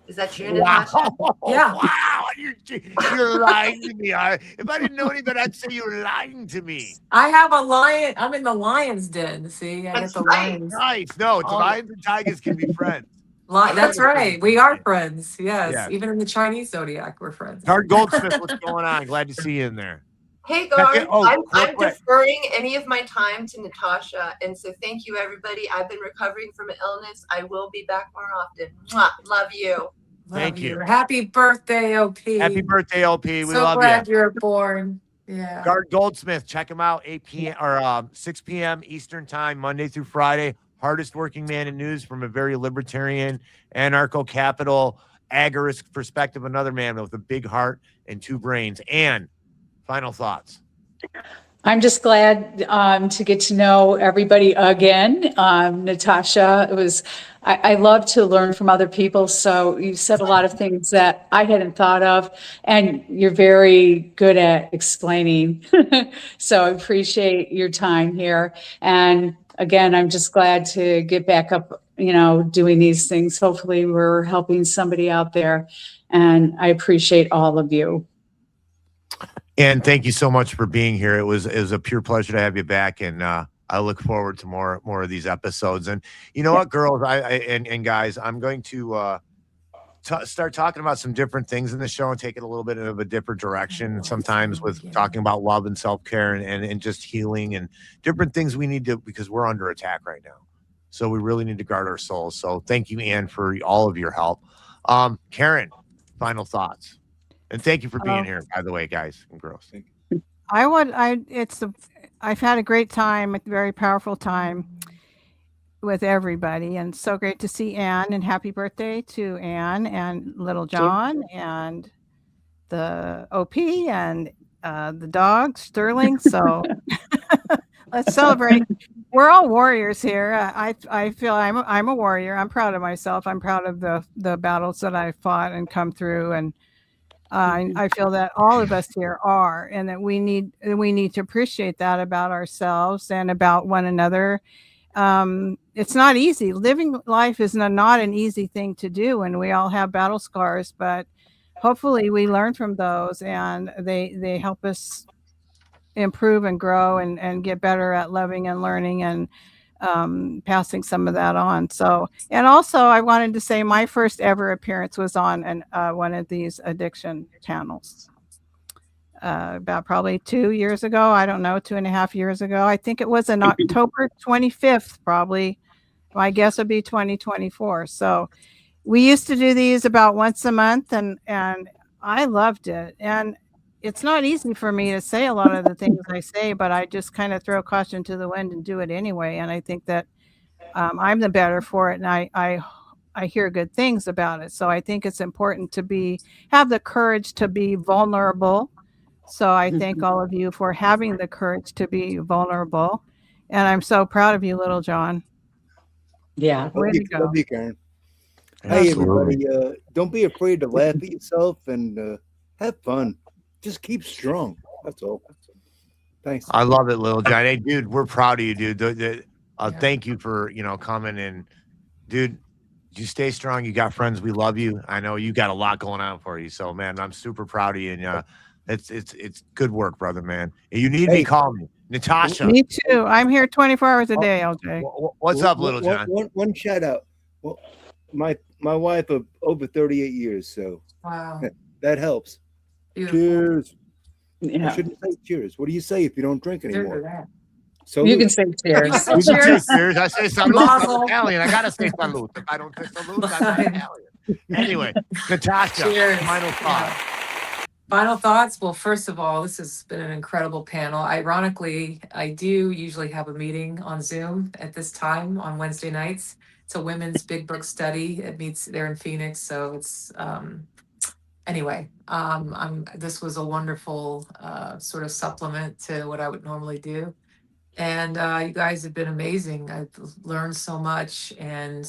Is that true, Natasha? Yeah. Wow. You're lying to me. If I didn't know any better, I'd say you're lying to me. I have a lion. I'm in the lion's den. See, I That's got the right. lions. Nice. No, Oh. lions and tigers can be friends. That's right. We are friends. Yes. Yes. Even in the Chinese zodiac, we're friends. Guard Goldsmith, what's going on? Glad to see you in there. Hey, Guard, Oh, I'm real quick. deferring any of my time to Natasha. And so thank you, everybody. I've been recovering from an illness. I will be back more often. Mwah. Love you. Thank you. Happy birthday, OP. Happy birthday, LP. We so love glad you. you're born. Yeah. Guard Goldsmith, check him out, 8 p.m. or 6 p.m. Eastern time, Monday through Friday. Hardest working man in news from a very libertarian, anarcho-capital, agorist perspective. Another man with a big heart and two brains. And final thoughts. I'm just glad to get to know everybody again. Natasha, I love to learn from other people. So you said a lot of things that I hadn't thought of, and you're very good at explaining. So I appreciate your time here. And again, I'm just glad to get back up, doing these things. Hopefully we're helping somebody out there. And I appreciate all of you. And thank you so much for being here. It was a pure pleasure to have you back, and I look forward to more of these episodes. And you know what, girls, and guys, I'm going to start talking about some different things in the show and take it a little bit of a different direction. Sometimes with talking about love and self-care and just healing and different things we need to, because we're under attack right now. So we really need to guard our souls. So thank you, Ann, for all of your help. Karen, final thoughts. And thank you for being here, by the way, guys and girls. I've had a great time, a very powerful time with everybody, and so great to see Anne, and happy birthday to Anne and little John and the OP and the dog Sterling. So let's celebrate. We're all warriors here. I feel I'm a warrior. I'm proud of myself. I'm proud of the battles that I fought and come through, and I feel that all of us here are, and that we need to appreciate that about ourselves and about one another. It's not easy. Living life is not an easy thing to do, and we all have battle scars, but hopefully we learn from those, and they help us improve and grow and get better at loving and learning and passing some of that on. So, and also I wanted to say my first ever appearance was on one of these addiction panels about probably 2 years ago. I don't know, 2.5 years ago. I think it was on October 25th, probably. My guess would be 2024. So we used to do these about once a month, and I loved it. And it's not easy for me to say a lot of the things I say, but I just kind of throw caution to the wind and do it anyway. And I think that I'm the better for it, and I hear good things about it. So I think it's important to have the courage to be vulnerable. So I thank all of you for having the courage to be vulnerable. And I'm so proud of you, little John. Yeah. Way to go. Love you, Karen. Hey, everybody, don't be afraid to laugh at yourself and have fun. Just keep strong. That's all. Thanks. I love it, Little John. Hey, dude, we're proud of you, dude. Thank you for coming in, dude. You stay strong. You got friends. We love you. I know you got a lot going on for you. So, man, I'm super proud of you. And it's good work, brother, man. If you need me, call me, Natasha. Me too. I'm here 24 hours a day, LJ. What's up, Little John? One shout out. Well, my wife of over 38 years, so Wow. that helps. Beautiful. Cheers. Yeah. I shouldn't say cheers. What do you say if you don't drink Cheers to anymore? that. So You can say cheers. You can say cheers. I say salute. Mazel. I'm Italian. I gotta say salute. If I don't say salute, I'm not Italian. Anyway, Natasha, Cheers. final thought. Yeah. Final thoughts. Well, first of all, this has been an incredible panel. Ironically, I do usually have a meeting on Zoom at this time on Wednesday nights. It's a women's big book study. It meets there in Phoenix. So it's anyway, this was a wonderful sort of supplement to what I would normally do. And you guys have been amazing. I've learned so much, and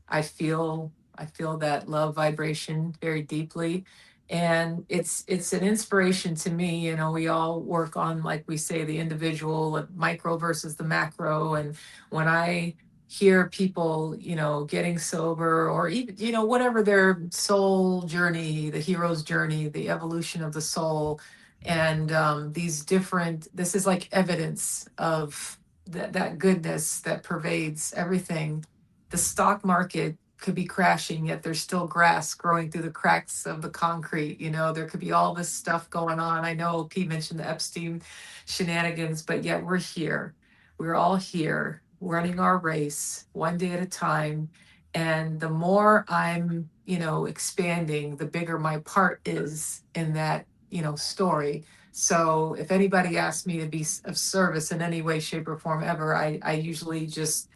I feel that love vibration very deeply. And it's an inspiration to me. You know, we all work on, like we say, the individual, like micro versus the macro. And when I hear people, you know, getting sober, or even, you know, whatever their soul journey, the hero's journey, the evolution of the soul, and these different, this is like evidence of that goodness that pervades everything. The stock market could be crashing, yet there's still grass growing through the cracks of the concrete. You know, there could be all this stuff going on. I know Pete mentioned the Epstein shenanigans, but yet we're here. We're all here running our race one day at a time. And the more I'm, you know, expanding, the bigger my part is in that, you know, story. So if anybody asks me to be of service in any way, shape, or form ever, I usually just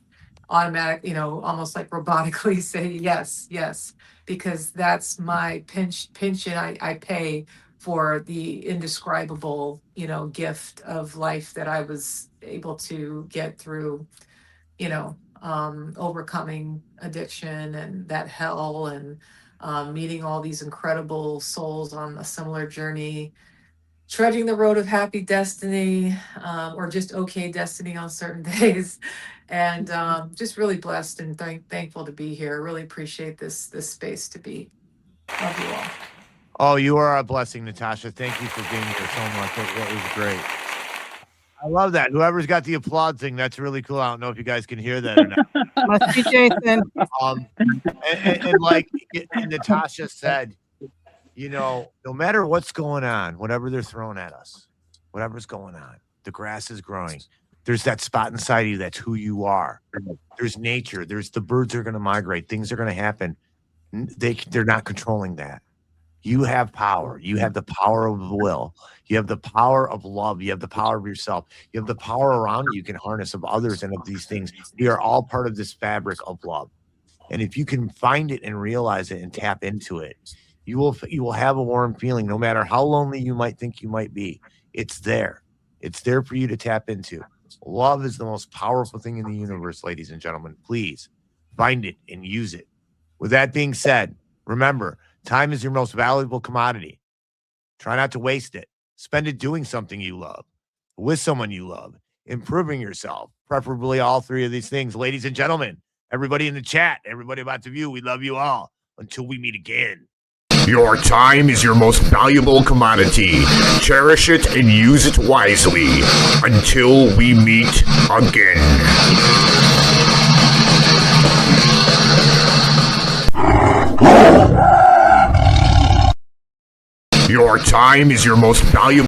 automatic, you know, almost like robotically say yes, yes, because that's my pension I pay for the indescribable, you know, gift of life that I was able to get through, you know, overcoming addiction and that hell, and meeting all these incredible souls on a similar journey, trudging the road of happy destiny, or just okay destiny on certain days. And just really blessed and thankful to be here. Really appreciate this space to be. Love you all. Oh, you are a blessing, Natasha. Thank you for being here so much. That was great. I love that. Whoever's got the applaud thing, that's really cool. I don't know if you guys can hear that or not. Must be Jason. And like Natasha said, you know, no matter what's going on, whatever they're throwing at us, whatever's going on, the grass is growing. There's that spot inside of you. That's who you are. There's nature. There's the birds are going to migrate. Things are going to happen. They're not controlling that. You have power. You have the power of will. You have the power of love. You have the power of yourself. You have the power around you can harness of others and of these things. We are all part of this fabric of love. And if you can find it and realize it and tap into it, you will have a warm feeling no matter how lonely you might think you might be. It's there. It's there for you to tap into. Love is the most powerful thing in the universe, ladies and gentlemen. Please find it and use it. With that being said, remember, time is your most valuable commodity. Try not to waste it. Spend it doing something you love, with someone you love, improving yourself, preferably all three of these things. Ladies and gentlemen, everybody in the chat, everybody about to view, we love you all. Until we meet again. Your time is your most valuable commodity. Cherish it and use it wisely. Until we meet again. Your time is your most valuable